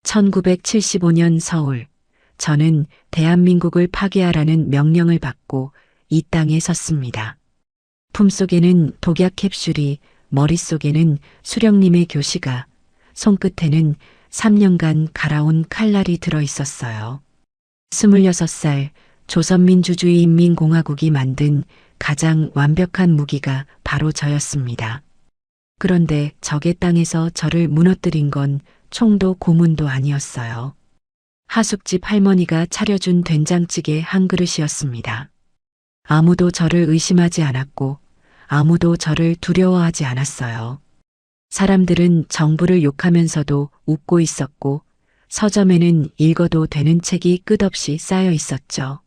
1975년 서울. 저는 대한민국을 파괴하라는 명령을 받고 이 땅에 섰습니다. 품속에는 독약 캡슐이, 머릿속에는 수령님의 교시가, 손끝에는 3년간 갈아온 칼날이 들어 있었어요. 26살 조선민주주의인민공화국이 만든 가장 완벽한 무기가 바로 저였습니다. 그런데 적의 땅에서 저를 무너뜨린 건 총도 고문도 아니었어요. 하숙집 할머니가 차려준 된장찌개 한 그릇이었습니다. 아무도 저를 의심하지 않았고 아무도 저를 두려워하지 않았어요. 사람들은 정부를 욕하면서도 웃고 있었고 서점에는 읽어도 되는 책이 끝없이 쌓여 있었죠.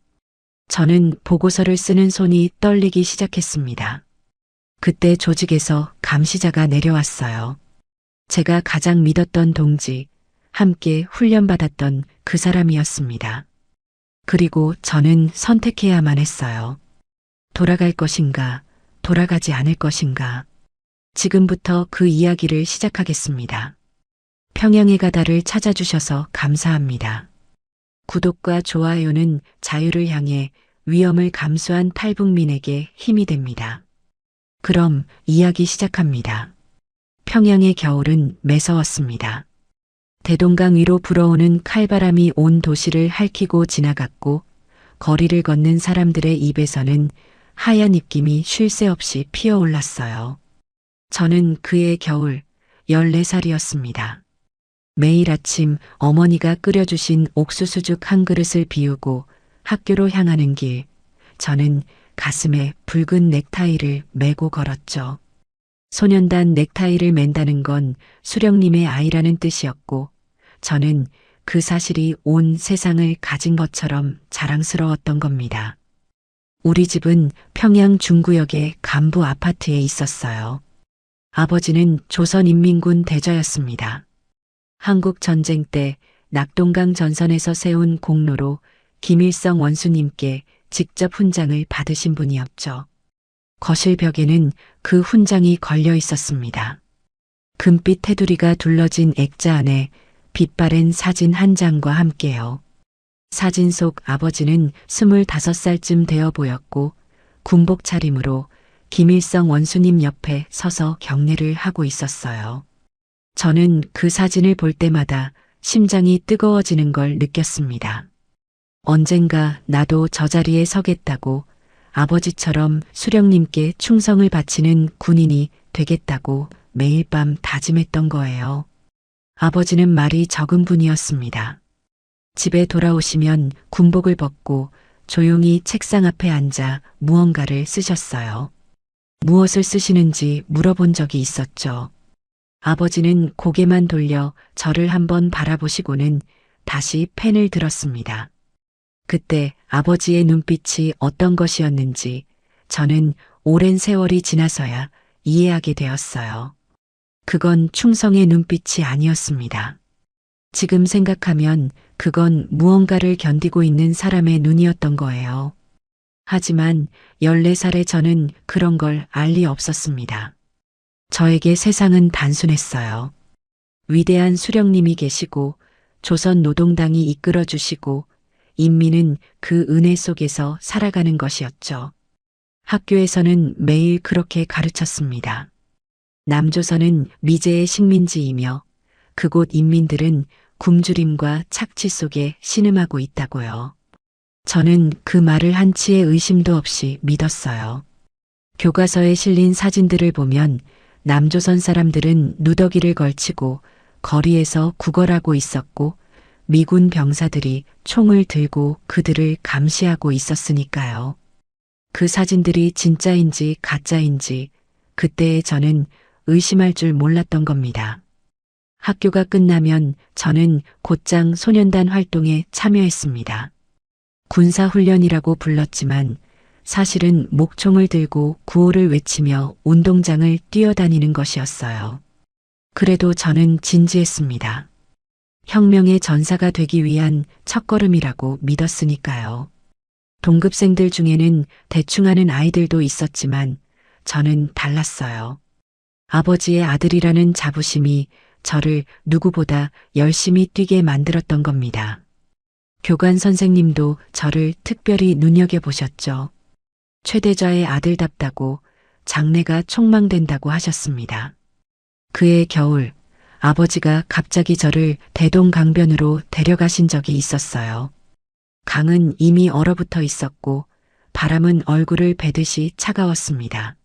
저는 보고서를 쓰는 손이 떨리기 시작했습니다. 그때 조직에서 감시자가 내려왔어요. 제가 가장 믿었던 동지, 함께 훈련받았던 그 사람이었습니다. 그리고 저는 선택해야만 했어요. 돌아갈 것인가, 돌아가지 않을 것인가. 지금부터 그 이야기를 시작하겠습니다. 평양의 가다를 찾아주셔서 감사합니다. 구독과 좋아요는 자유를 향해 위험을 감수한 탈북민에게 힘이 됩니다. 그럼 이야기 시작합니다. 평양의 겨울은 매서웠습니다. 대동강 위로 불어오는 칼바람이 온 도시를 핥히고 지나갔고 거리를 걷는 사람들의 입에서는 하얀 입김이 쉴 새 없이 피어올랐어요. 저는 그의 겨울 14살이었습니다. 매일 아침 어머니가 끓여주신 옥수수죽 한 그릇을 비우고 학교로 향하는 길, 저는 가슴에 붉은 넥타이를 메고 걸었죠. 소년단 넥타이를 맨다는 건 수령님의 아이라는 뜻이었고 저는 그 사실이 온 세상을 가진 것처럼 자랑스러웠던 겁니다. 우리 집은 평양 중구역의 간부 아파트에 있었어요. 아버지는 조선인민군 대저였습니다. 한국 전쟁 때 낙동강 전선에서 세운 공로로 김일성 원수님께 직접 훈장을 받으신 분이었죠. 거실 벽에는 그 훈장이 걸려 있었습니다. 금빛 테두리가 둘러진 액자 안에 빛바랜 사진 한 장과 함께요. 사진 속 아버지는 25살쯤 되어 보였고 군복 차림으로 김일성 원수님 옆에 서서 경례를 하고 있었어요. 저는 그 사진을 볼 때마다 심장이 뜨거워지는 걸 느꼈습니다. 언젠가 나도 저 자리에 서겠다고, 아버지처럼 수령님께 충성을 바치는 군인이 되겠다고 매일 밤 다짐했던 거예요. 아버지는 말이 적은 분이었습니다. 집에 돌아오시면 군복을 벗고 조용히 책상 앞에 앉아 무언가를 쓰셨어요. 무엇을 쓰시는지 물어본 적이 있었죠. 아버지는 고개만 돌려 저를 한번 바라보시고는 다시 펜을 들었습니다. 그때 아버지의 눈빛이 어떤 것이었는지 저는 오랜 세월이 지나서야 이해하게 되었어요. 그건 충성의 눈빛이 아니었습니다. 지금 생각하면 그건 무언가를 견디고 있는 사람의 눈이었던 거예요. 하지만 14살의 저는 그런 걸 알 리 없었습니다. 저에게 세상은 단순했어요. 위대한 수령님이 계시고 조선 노동당이 이끌어 주시고 인민은 그 은혜 속에서 살아가는 것이었죠. 학교에서는 매일 그렇게 가르쳤습니다. 남조선은 미제의 식민지이며 그곳 인민들은 굶주림과 착취 속에 신음하고 있다고요. 저는 그 말을 한치의 의심도 없이 믿었어요. 교과서에 실린 사진들을 보면 남조선 사람들은 누더기를 걸치고 거리에서 구걸하고 있었고 미군 병사들이 총을 들고 그들을 감시하고 있었으니까요. 그 사진들이 진짜인지 가짜인지 그때의 저는 의심할 줄 몰랐던 겁니다. 학교가 끝나면 저는 곧장 소년단 활동에 참여했습니다. 군사훈련이라고 불렀지만 사실은 목총을 들고 구호를 외치며 운동장을 뛰어다니는 것이었어요. 그래도 저는 진지했습니다. 혁명의 전사가 되기 위한 첫걸음이라고 믿었으니까요. 동급생들 중에는 대충하는 아이들도 있었지만 저는 달랐어요. 아버지의 아들이라는 자부심이 저를 누구보다 열심히 뛰게 만들었던 겁니다. 교관 선생님도 저를 특별히 눈여겨보셨죠. 최대자의 아들답다고 장래가 촉망된다고 하셨습니다. 그해 겨울, 아버지가 갑자기 저를 대동강변으로 데려가신 적이 있었어요. 강은 이미 얼어붙어 있었고 바람은 얼굴을 베듯이 차가웠습니다.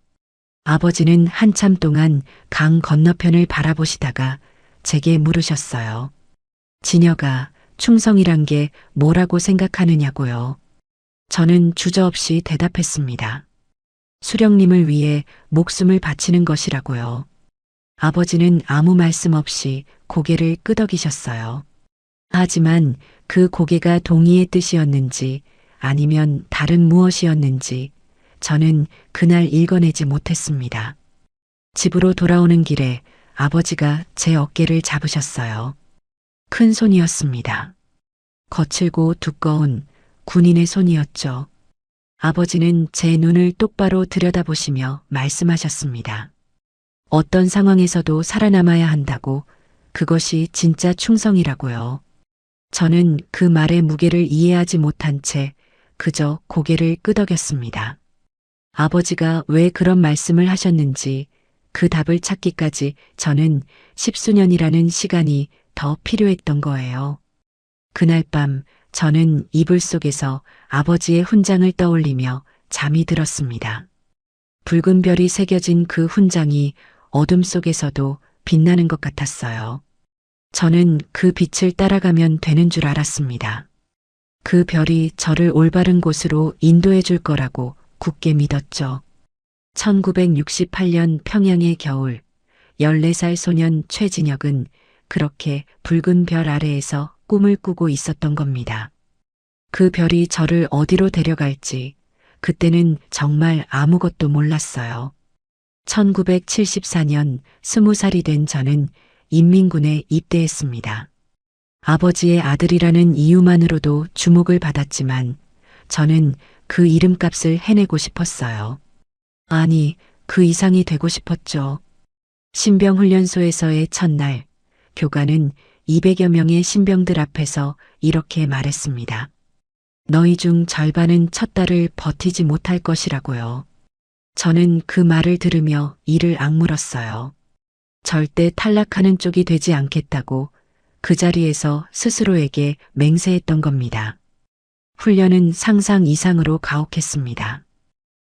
아버지는 한참 동안 강 건너편을 바라보시다가 제게 물으셨어요. 진여가 충성이란 게 뭐라고 생각하느냐고요. 저는 주저없이 대답했습니다. 수령님을 위해 목숨을 바치는 것이라고요. 아버지는 아무 말씀 없이 고개를 끄덕이셨어요. 하지만 그 고개가 동의의 뜻이었는지 아니면 다른 무엇이었는지 저는 그날 읽어내지 못했습니다. 집으로 돌아오는 길에 아버지가 제 어깨를 잡으셨어요. 큰 손이었습니다. 거칠고 두꺼운 군인의 손이었죠. 아버지는 제 눈을 똑바로 들여다보시며 말씀하셨습니다. 어떤 상황에서도 살아남아야 한다고, 그것이 진짜 충성이라고요. 저는 그 말의 무게를 이해하지 못한 채 그저 고개를 끄덕였습니다. 아버지가 왜 그런 말씀을 하셨는지 그 답을 찾기까지 저는 10수년이라는 시간이 더 필요했던 거예요. 그날 밤 저는 이불 속에서 아버지의 훈장을 떠올리며 잠이 들었습니다. 붉은 별이 새겨진 그 훈장이 어둠 속에서도 빛나는 것 같았어요. 저는 그 빛을 따라가면 되는 줄 알았습니다. 그 별이 저를 올바른 곳으로 인도해 줄 거라고 굳게 믿었죠. 1968년 평양의 겨울, 14살 소년 최진혁은 그렇게 붉은 별 아래에서 꿈을 꾸고 있었던 겁니다. 그 별이 저를 어디로 데려갈지 그때는 정말 아무것도 몰랐어요. 1974년 20살이 된 저는 인민군에 입대했습니다. 아버지의 아들이라는 이유만으로도 주목을 받았지만 저는 그 이름값을 해내고 싶었어요. 아니, 그 이상이 되고 싶었죠. 신병훈련소에서의 첫날, 교관은 200여 명의 신병들 앞에서 이렇게 말했습니다. 너희 중 절반은 첫 달을 버티지 못할 것이라고요. 저는 그 말을 들으며 이를 악물었어요. 절대 탈락하는 쪽이 되지 않겠다고 그 자리에서 스스로에게 맹세했던 겁니다. 훈련은 상상 이상으로 가혹했습니다.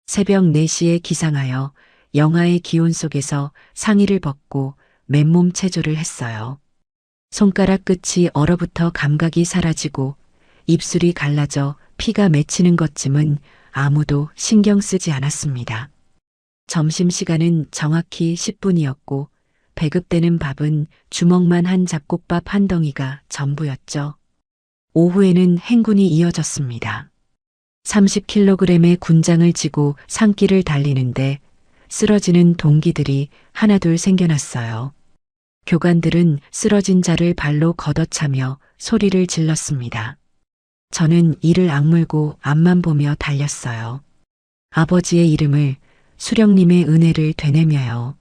새벽 4시에 기상하여 영하의 기온 속에서 상의를 벗고 맨몸 체조를 했어요. 손가락 끝이 얼어붙어 감각이 사라지고 입술이 갈라져 피가 맺히는 것쯤은 아무도 신경 쓰지 않았습니다. 점심시간은 정확히 10분이었고 배급되는 밥은 주먹만 한 잡곡밥 한 덩이가 전부였죠. 오후에는 행군이 이어졌습니다. 30kg의 군장을 지고 산길을 달리는데 쓰러지는 동기들이 하나둘 생겨났어요. 교관들은 쓰러진 자를 발로 걷어차며 소리를 질렀습니다. 저는 이를 악물고 앞만 보며 달렸어요. 아버지의 이름을, 수령님의 은혜를 되뇌며요.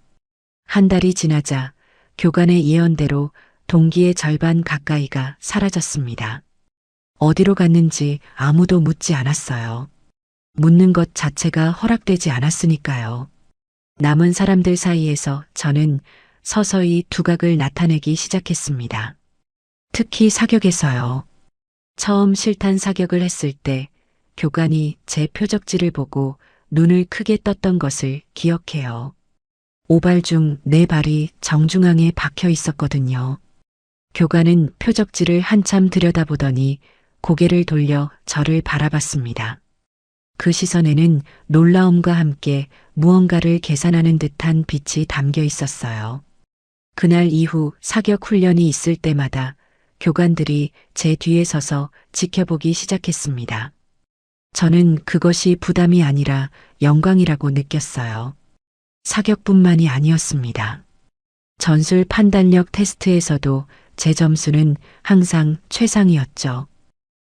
한 달이 지나자 교관의 예언대로 동기의 절반 가까이가 사라졌습니다. 어디로 갔는지 아무도 묻지 않았어요. 묻는 것 자체가 허락되지 않았으니까요. 남은 사람들 사이에서 저는 서서히 두각을 나타내기 시작했습니다. 특히 사격에서요. 처음 실탄 사격을 했을 때 교관이 제 표적지를 보고 눈을 크게 떴던 것을 기억해요. 5발 중 4발이 정중앙에 박혀 있었거든요. 교관은 표적지를 한참 들여다보더니 고개를 돌려 저를 바라봤습니다. 그 시선에는 놀라움과 함께 무언가를 계산하는 듯한 빛이 담겨 있었어요. 그날 이후 사격 훈련이 있을 때마다 교관들이 제 뒤에 서서 지켜보기 시작했습니다. 저는 그것이 부담이 아니라 영광이라고 느꼈어요. 사격뿐만이 아니었습니다. 전술 판단력 테스트에서도 제 점수는 항상 최상이었죠.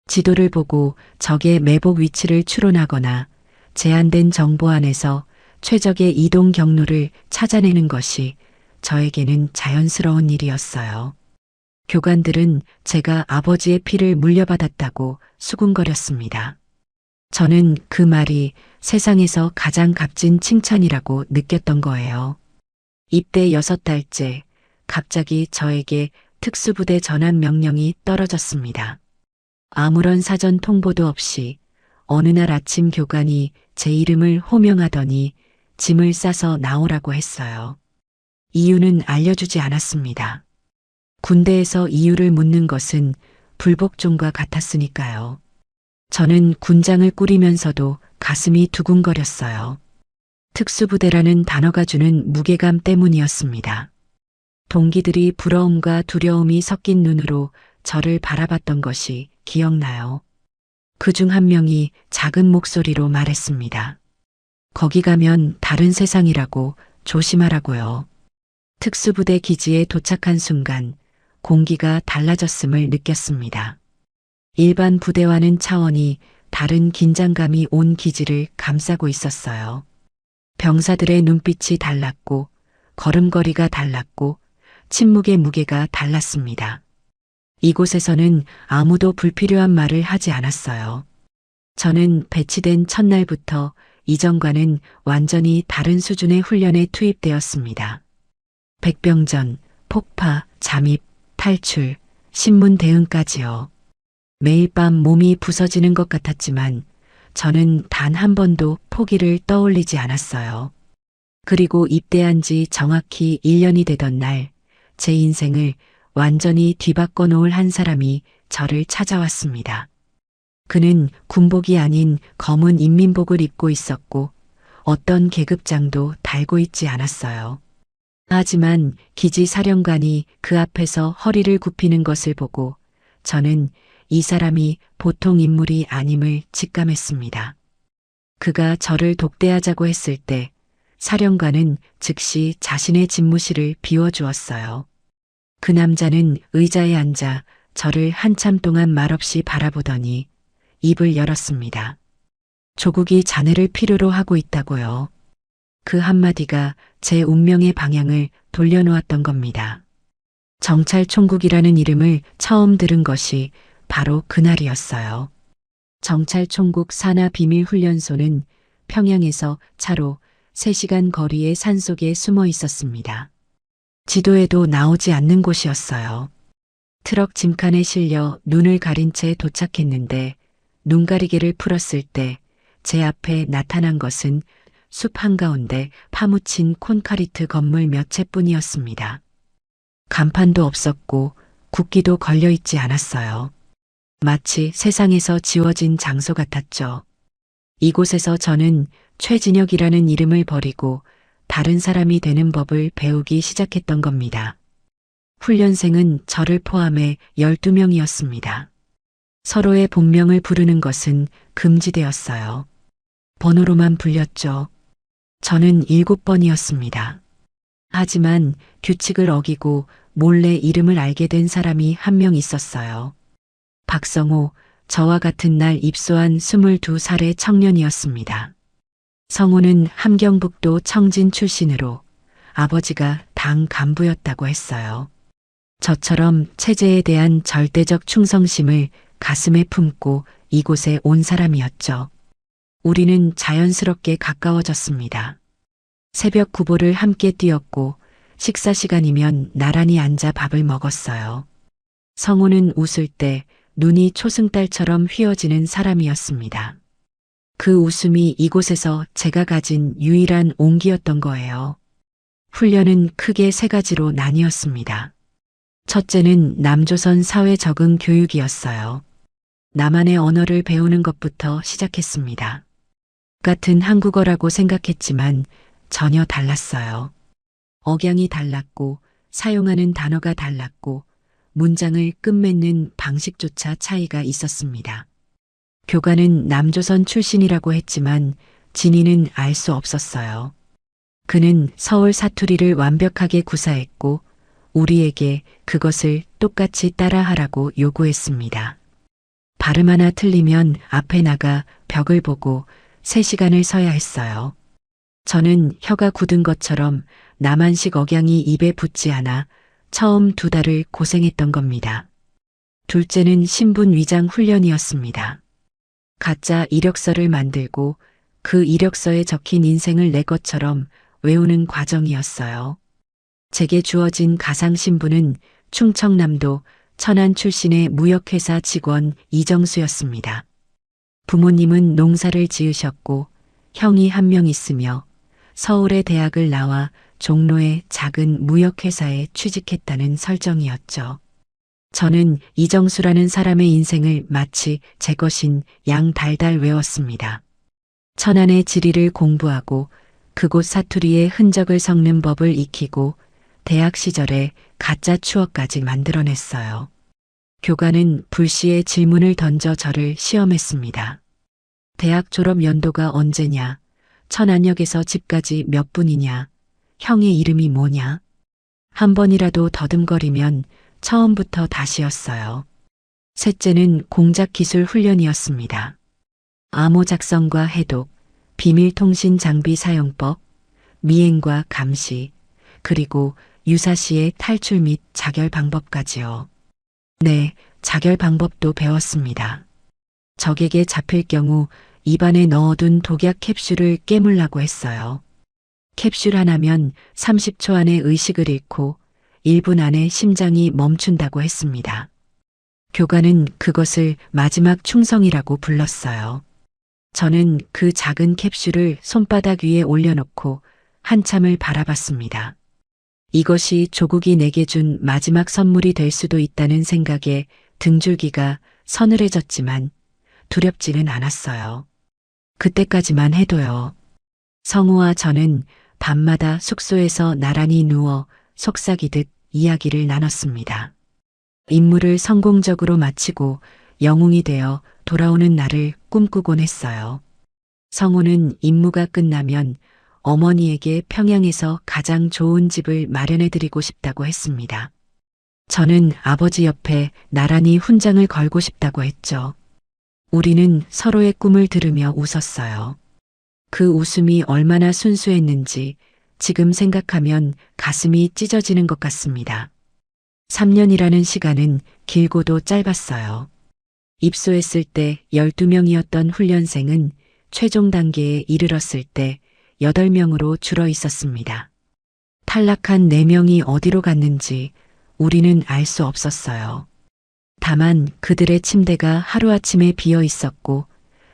지도를 보고 적의 매복 위치를 추론하거나 제한된 정보 안에서 최적의 이동 경로를 찾아내는 것이 저에게는 자연스러운 일이었어요. 교관들은 제가 아버지의 피를 물려받았다고 수군거렸습니다. 저는 그 말이 세상에서 가장 값진 칭찬이라고 느꼈던 거예요. 입대 6달째 갑자기 저에게 특수부대 전환 명령이 떨어졌습니다. 아무런 사전 통보도 없이 어느 날 아침 교관이 제 이름을 호명하더니 짐을 싸서 나오라고 했어요. 이유는 알려주지 않았습니다. 군대에서 이유를 묻는 것은 불복종과 같았으니까요. 저는 군장을 꾸리면서도 가슴이 두근거렸어요. 특수부대라는 단어가 주는 무게감 때문이었습니다. 동기들이 부러움과 두려움이 섞인 눈으로 저를 바라봤던 것이 기억나요. 그중 한 명이 작은 목소리로 말했습니다. 거기 가면 다른 세상이라고 조심하라고요. 특수부대 기지에 도착한 순간 공기가 달라졌음을 느꼈습니다. 일반 부대와는 차원이 다른 긴장감이 온 기지를 감싸고 있었어요. 병사들의 눈빛이 달랐고 걸음걸이가 달랐고 침묵의 무게가 달랐습니다. 이곳에서는 아무도 불필요한 말을 하지 않았어요. 저는 배치된 첫날부터 이전과는 완전히 다른 수준의 훈련에 투입되었습니다. 백병전, 폭파, 잠입, 탈출, 신문 대응까지요. 매일 밤 몸이 부서지는 것 같았지만 저는 단 한 번도 포기를 떠올리지 않았어요. 그리고 입대한 지 정확히 1년이 되던 날, 제 인생을 완전히 뒤바꿔 놓을 한 사람이 저를 찾아왔습니다. 그는 군복이 아닌 검은 인민복을 입고 있었고 어떤 계급장도 달고 있지 않았어요. 하지만 기지 사령관이 그 앞에서 허리를 굽히는 것을 보고 저는 이 사람이 보통 인물이 아님을 직감했습니다. 그가 저를 독대하자고 했을 때 사령관은 즉시 자신의 집무실을 비워주었어요. 그 남자는 의자에 앉아 저를 한참 동안 말없이 바라보더니 입을 열었습니다. 조국이 자네를 필요로 하고 있다고요. 그 한마디가 제 운명의 방향을 돌려놓았던 겁니다. 정찰총국이라는 이름을 처음 들은 것이 바로 그날이었어요. 정찰총국 산하비밀훈련소는 평양에서 차로 3시간 거리의 산속에 숨어 있었습니다. 지도에도 나오지 않는 곳이었어요. 트럭 짐칸에 실려 눈을 가린 채 도착했는데 눈가리개를 풀었을 때 제 앞에 나타난 것은 숲 한가운데 파묻힌 콘크리트 건물 몇 채뿐이었습니다. 간판도 없었고 국기도 걸려있지 않았어요. 마치 세상에서 지워진 장소 같았죠. 이곳에서 저는 최진혁이라는 이름을 버리고 다른 사람이 되는 법을 배우기 시작했던 겁니다. 훈련생은 저를 포함해 12명이었습니다. 서로의 본명을 부르는 것은 금지되었어요. 번호로만 불렸죠. 저는 7번이었습니다. 하지만 규칙을 어기고 몰래 이름을 알게 된 사람이 한 명 있었어요. 박성호, 저와 같은 날 입소한 22살의 청년이었습니다. 성호는 함경북도 청진 출신으로 아버지가 당 간부였다고 했어요. 저처럼 체제에 대한 절대적 충성심을 가슴에 품고 이곳에 온 사람이었죠. 우리는 자연스럽게 가까워졌습니다. 새벽 구보를 함께 뛰었고 식사 시간이면 나란히 앉아 밥을 먹었어요. 성호는 웃을 때 눈이 초승달처럼 휘어지는 사람이었습니다. 그 웃음이 이곳에서 제가 가진 유일한 온기였던 거예요. 훈련은 크게 3가지로 나뉘었습니다. 첫째는 남조선 사회 적응 교육이었어요. 나만의 언어를 배우는 것부터 시작했습니다. 같은 한국어라고 생각했지만 전혀 달랐어요. 억양이 달랐고 사용하는 단어가 달랐고 문장을 끝맺는 방식조차 차이가 있었습니다. 교관은 남조선 출신이라고 했지만 진이는 알 수 없었어요. 그는 서울 사투리를 완벽하게 구사했고 우리에게 그것을 똑같이 따라하라고 요구했습니다. 발음 하나 틀리면 앞에 나가 벽을 보고 3시간을 서야 했어요. 저는 혀가 굳은 것처럼 남한식 억양이 입에 붙지 않아 처음 2달을 고생했던 겁니다. 둘째는 신분 위장 훈련이었습니다. 가짜 이력서를 만들고 그 이력서에 적힌 인생을 내 것처럼 외우는 과정이었어요. 제게 주어진 가상 신분은 충청남도 천안 출신의 무역회사 직원 이정수였습니다. 부모님은 농사를 지으셨고 형이 1명 있으며 서울의 대학을 나와 종로의 작은 무역회사에 취직했다는 설정이었죠. 저는 이정수라는 사람의 인생을 마치 제 것인 양 달달 외웠습니다. 천안의 지리를 공부하고 그곳 사투리의 흔적을 섞는 법을 익히고 대학 시절에 가짜 추억까지 만들어냈어요. 교관은 불시에 질문을 던져 저를 시험했습니다. 대학 졸업 연도가 언제냐? 천안역에서 집까지 몇 분이냐? 형의 이름이 뭐냐? 한 번이라도 더듬거리면 처음부터 다시였어요. 셋째는 공작기술 훈련이었습니다. 암호 작성과 해독, 비밀통신 장비 사용법, 미행과 감시, 그리고 유사시의 탈출 및 자결 방법까지요. 네, 자결 방법도 배웠습니다. 적에게 잡힐 경우 입안에 넣어둔 독약 캡슐을 깨물라고 했어요. 캡슐 하나면 30초 안에 의식을 잃고 1분 안에 심장이 멈춘다고 했습니다. 교관은 그것을 마지막 충성이라고 불렀어요. 저는 그 작은 캡슐을 손바닥 위에 올려놓고 한참을 바라봤습니다. 이것이 조국이 내게 준 마지막 선물이 될 수도 있다는 생각에 등줄기가 서늘해졌지만 두렵지는 않았어요. 그때까지만 해도요. 성우와 저는 밤마다 숙소에서 나란히 누워 속삭이듯 이야기를 나눴습니다. 임무를 성공적으로 마치고 영웅이 되어 돌아오는 날을 꿈꾸곤 했어요. 성우는 임무가 끝나면 어머니에게 평양에서 가장 좋은 집을 마련해드리고 싶다고 했습니다. 저는 아버지 옆에 나란히 훈장을 걸고 싶다고 했죠. 우리는 서로의 꿈을 들으며 웃었어요. 그 웃음이 얼마나 순수했는지 지금 생각하면 가슴이 찢어지는 것 같습니다. 3년이라는 시간은 길고도 짧았어요. 입소했을 때 12명이었던 훈련생은 최종 단계에 이르렀을 때 8명으로 줄어 있었습니다. 탈락한 4명이 어디로 갔는지 우리는 알 수 없었어요. 다만 그들의 침대가 하루아침에 비어 있었고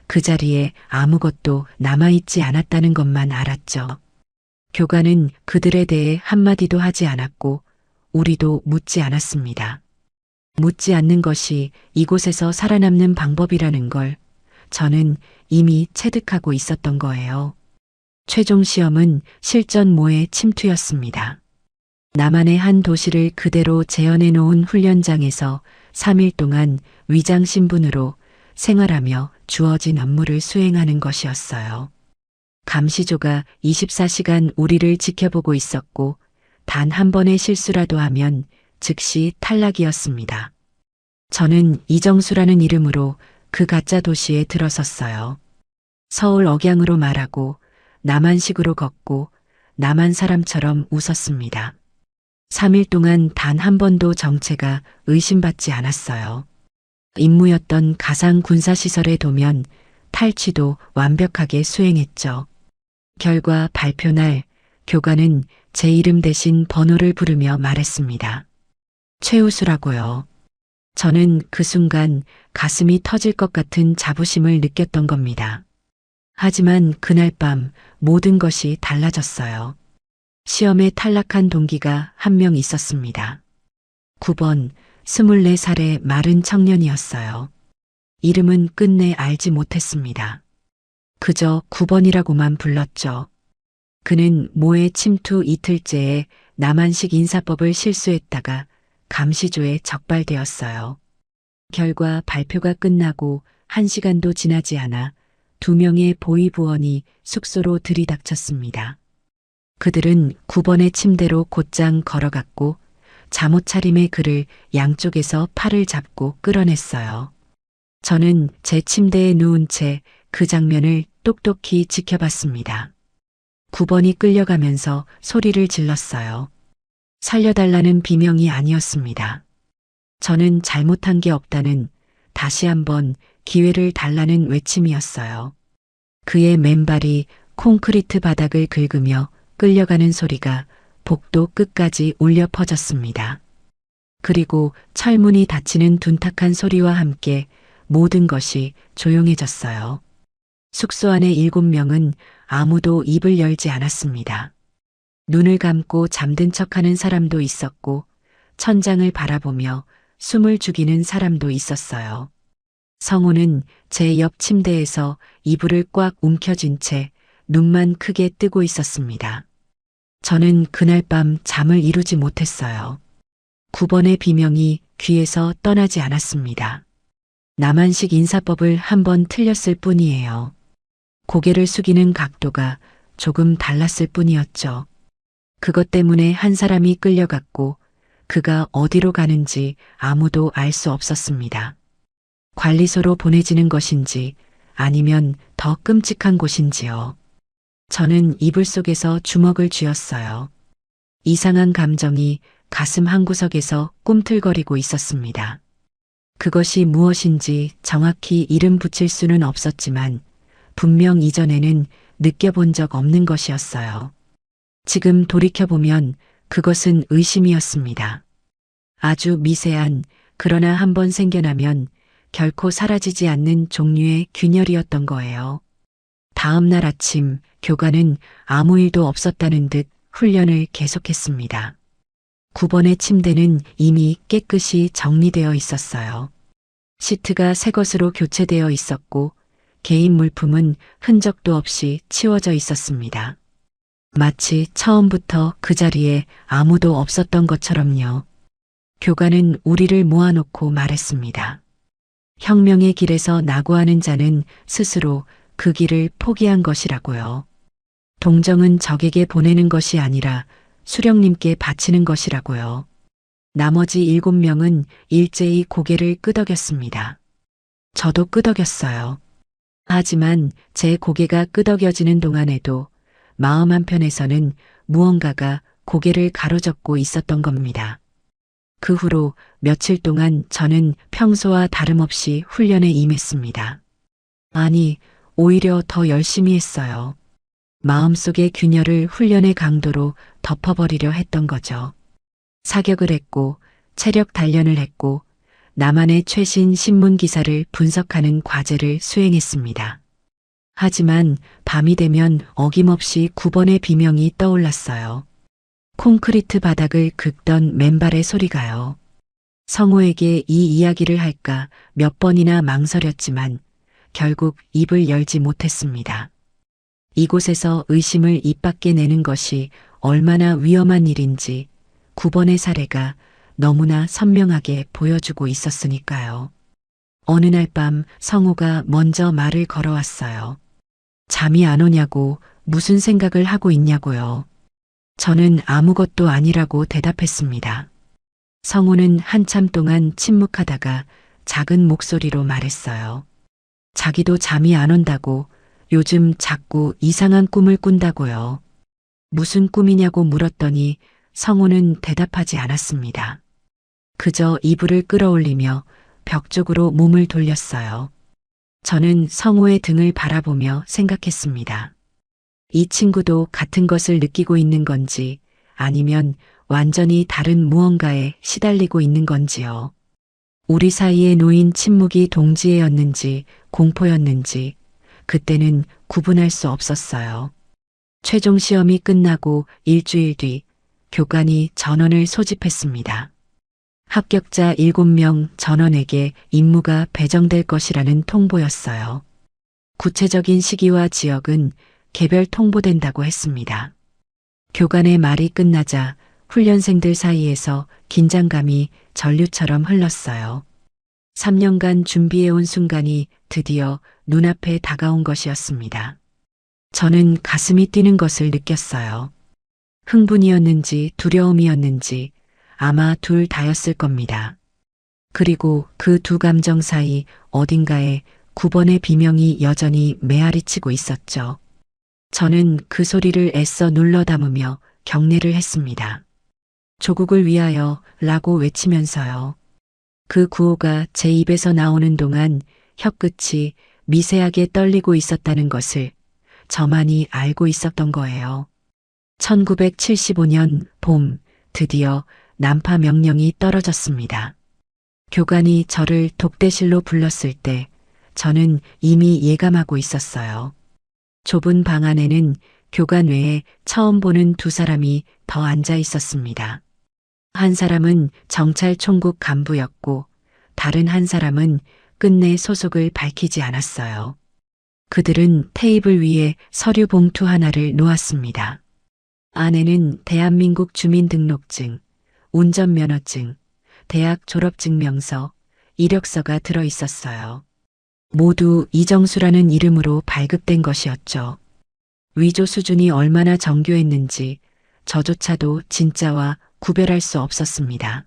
그 자리에 아무것도 남아있지 않았다는 것만 알았죠. 교관은 그들에 대해 한마디도 하지 않았고 우리도 묻지 않았습니다. 묻지 않는 것이 이곳에서 살아남는 방법이라는 걸 저는 이미 체득하고 있었던 거예요. 최종 시험은 실전모의 침투였습니다. 남한의 한 도시를 그대로 재현해 놓은 훈련장에서 3일 동안 위장 신분으로 생활하며 주어진 업무를 수행하는 것이었어요. 감시조가 24시간 우리를 지켜보고 있었고 단 한 번의 실수라도 하면 즉시 탈락이었습니다. 저는 이정수라는 이름으로 그 가짜 도시에 들어섰어요. 서울 억양으로 말하고 남한식으로 걷고 남한 사람처럼 웃었습니다. 3일 동안 단 한 번도 정체가 의심받지 않았어요. 임무였던 가상 군사시설에 도면 탈취도 완벽하게 수행했죠. 결과 발표 날 교관은 제 이름 대신 번호를 부르며 말했습니다. 최우수라고요. 저는 그 순간 가슴이 터질 것 같은 자부심을 느꼈던 겁니다. 하지만 그날 밤 모든 것이 달라졌어요. 시험에 탈락한 동기가 1명 있었습니다. 9번 24살의 마른 청년이었어요. 이름은 끝내 알지 못했습니다. 그저 9번이라고만 불렀죠. 그는 모의 침투 이틀째에 남한식 인사법을 실수했다가 감시조에 적발되었어요. 결과 발표가 끝나고 1시간도 지나지 않아 2명의 보위부원이 숙소로 들이닥쳤습니다. 그들은 9번의 침대로 곧장 걸어갔고 잠옷 차림의 그를 양쪽에서 팔을 잡고 끌어냈어요. 저는 제 침대에 누운 채 그 장면을 똑똑히 지켜봤습니다. 9번이 끌려가면서 소리를 질렀어요. 살려달라는 비명이 아니었습니다. 저는 잘못한 게 없다는, 다시 한번 기회를 달라는 외침이었어요. 그의 맨발이 콘크리트 바닥을 긁으며 끌려가는 소리가 복도 끝까지 울려 퍼졌습니다. 그리고 철문이 닫히는 둔탁한 소리와 함께 모든 것이 조용해졌어요. 숙소 안의 7명은 아무도 입을 열지 않았습니다. 눈을 감고 잠든 척하는 사람도 있었고, 천장을 바라보며 숨을 죽이는 사람도 있었어요. 성우는 제 옆 침대에서 이불을 꽉 움켜쥔 채 눈만 크게 뜨고 있었습니다. 저는 그날 밤 잠을 이루지 못했어요. 9번의 비명이 귀에서 떠나지 않았습니다. 남한식 인사법을 한번 틀렸을 뿐이에요. 고개를 숙이는 각도가 조금 달랐을 뿐이었죠. 그것 때문에 한 사람이 끌려갔고 그가 어디로 가는지 아무도 알 수 없었습니다. 관리소로 보내지는 것인지 아니면 더 끔찍한 곳인지요. 저는 이불 속에서 주먹을 쥐었어요. 이상한 감정이 가슴 한구석에서 꿈틀거리고 있었습니다. 그것이 무엇인지 정확히 이름 붙일 수는 없었지만 분명 이전에는 느껴본 적 없는 것이었어요. 지금 돌이켜보면 그것은 의심이었습니다. 아주 미세한, 그러나 한번 생겨나면 결코 사라지지 않는 종류의 균열이었던 거예요. 다음 날 아침 교관은 아무 일도 없었다는 듯 훈련을 계속했습니다. 9번의 침대는 이미 깨끗이 정리되어 있었어요. 시트가 새 것으로 교체되어 있었고 개인 물품은 흔적도 없이 치워져 있었습니다. 마치 처음부터 그 자리에 아무도 없었던 것처럼요. 교관은 우리를 모아놓고 말했습니다. 혁명의 길에서 낙오하는 자는 스스로 그 길을 포기한 것이라고요. 동정은 적에게 보내는 것이 아니라 수령님께 바치는 것이라고요. 나머지 7명은 일제히 고개를 끄덕였습니다. 저도 끄덕였어요. 하지만 제 고개가 끄덕여지는 동안에도 마음 한편에서는 무언가가 고개를 가로젓고 있었던 겁니다. 그 후로 며칠 동안 저는 평소와 다름없이 훈련에 임했습니다. 아니, 오히려 더 열심히 했어요. 마음속의 균열을 훈련의 강도로 덮어버리려 했던 거죠. 사격을 했고, 체력 단련을 했고, 나만의 최신 신문 기사를 분석하는 과제를 수행했습니다. 하지만 밤이 되면 어김없이 9번의 비명이 떠올랐어요. 콘크리트 바닥을 긁던 맨발의 소리가요. 성호에게 이 이야기를 할까 몇 번이나 망설였지만 결국 입을 열지 못했습니다. 이곳에서 의심을 입 밖에 내는 것이 얼마나 위험한 일인지 9번의 사례가 너무나 선명하게 보여주고 있었으니까요. 어느 날 밤 성호가 먼저 말을 걸어왔어요. 잠이 안 오냐고, 무슨 생각을 하고 있냐고요. 저는 아무것도 아니라고 대답했습니다. 성호는 한참 동안 침묵하다가 작은 목소리로 말했어요. 자기도 잠이 안 온다고, 요즘 자꾸 이상한 꿈을 꾼다고요. 무슨 꿈이냐고 물었더니 성호는 대답하지 않았습니다. 그저 이불을 끌어올리며 벽 쪽으로 몸을 돌렸어요. 저는 성호의 등을 바라보며 생각했습니다. 이 친구도 같은 것을 느끼고 있는 건지 아니면 완전히 다른 무언가에 시달리고 있는 건지요. 우리 사이에 놓인 침묵이 동지애였는지 공포였는지 그때는 구분할 수 없었어요. 최종 시험이 끝나고 일주일 뒤 교관이 전원을 소집했습니다. 합격자 7명 전원에게 임무가 배정될 것이라는 통보였어요. 구체적인 시기와 지역은 개별 통보된다고 했습니다. 교관의 말이 끝나자 훈련생들 사이에서 긴장감이 전류처럼 흘렀어요. 3년간 준비해온 순간이 드디어 눈앞에 다가온 것이었습니다. 저는 가슴이 뛰는 것을 느꼈어요. 흥분이었는지 두려움이었는지 아마 둘 다였을 겁니다. 그리고 그 두 감정 사이 어딘가에 9번의 비명이 여전히 메아리치고 있었죠. 저는 그 소리를 애써 눌러 담으며 경례를 했습니다. 조국을 위하여 라고 외치면서요. 그 구호가 제 입에서 나오는 동안 혀끝이 미세하게 떨리고 있었다는 것을 저만이 알고 있었던 거예요. 1975년 봄, 드디어 난파 명령이 떨어졌습니다. 교관이 저를 독대실로 불렀을 때 저는 이미 예감하고 있었어요. 좁은 방 안에는 교관 외에 처음 보는 두 사람이 더 앉아 있었습니다. 한 사람은 정찰 총국 간부였고 다른 한 사람은 끝내 소속을 밝히지 않았어요. 그들은 테이블 위에 서류 봉투 하나를 놓았습니다. 안에는 대한민국 주민등록증, 운전면허증, 대학 졸업증명서, 이력서가 들어 있었어요. 모두 이정수라는 이름으로 발급된 것이었죠. 위조 수준이 얼마나 정교했는지 저조차도 진짜와 구별할 수 없었습니다.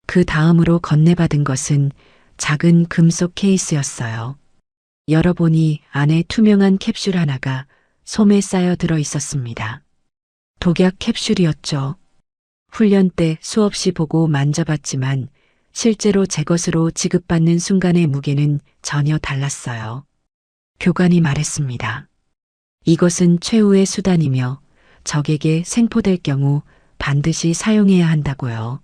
그 다음으로 건네받은 것은 작은 금속 케이스였어요. 열어보니 안에 투명한 캡슐 하나가 솜에 쌓여 들어 있었습니다. 독약 캡슐이었죠. 훈련 때 수없이 보고 만져봤지만 실제로 제 것으로 지급받는 순간의 무게는 전혀 달랐어요. 교관이 말했습니다. 이것은 최후의 수단이며 적에게 생포될 경우 반드시 사용해야 한다고요.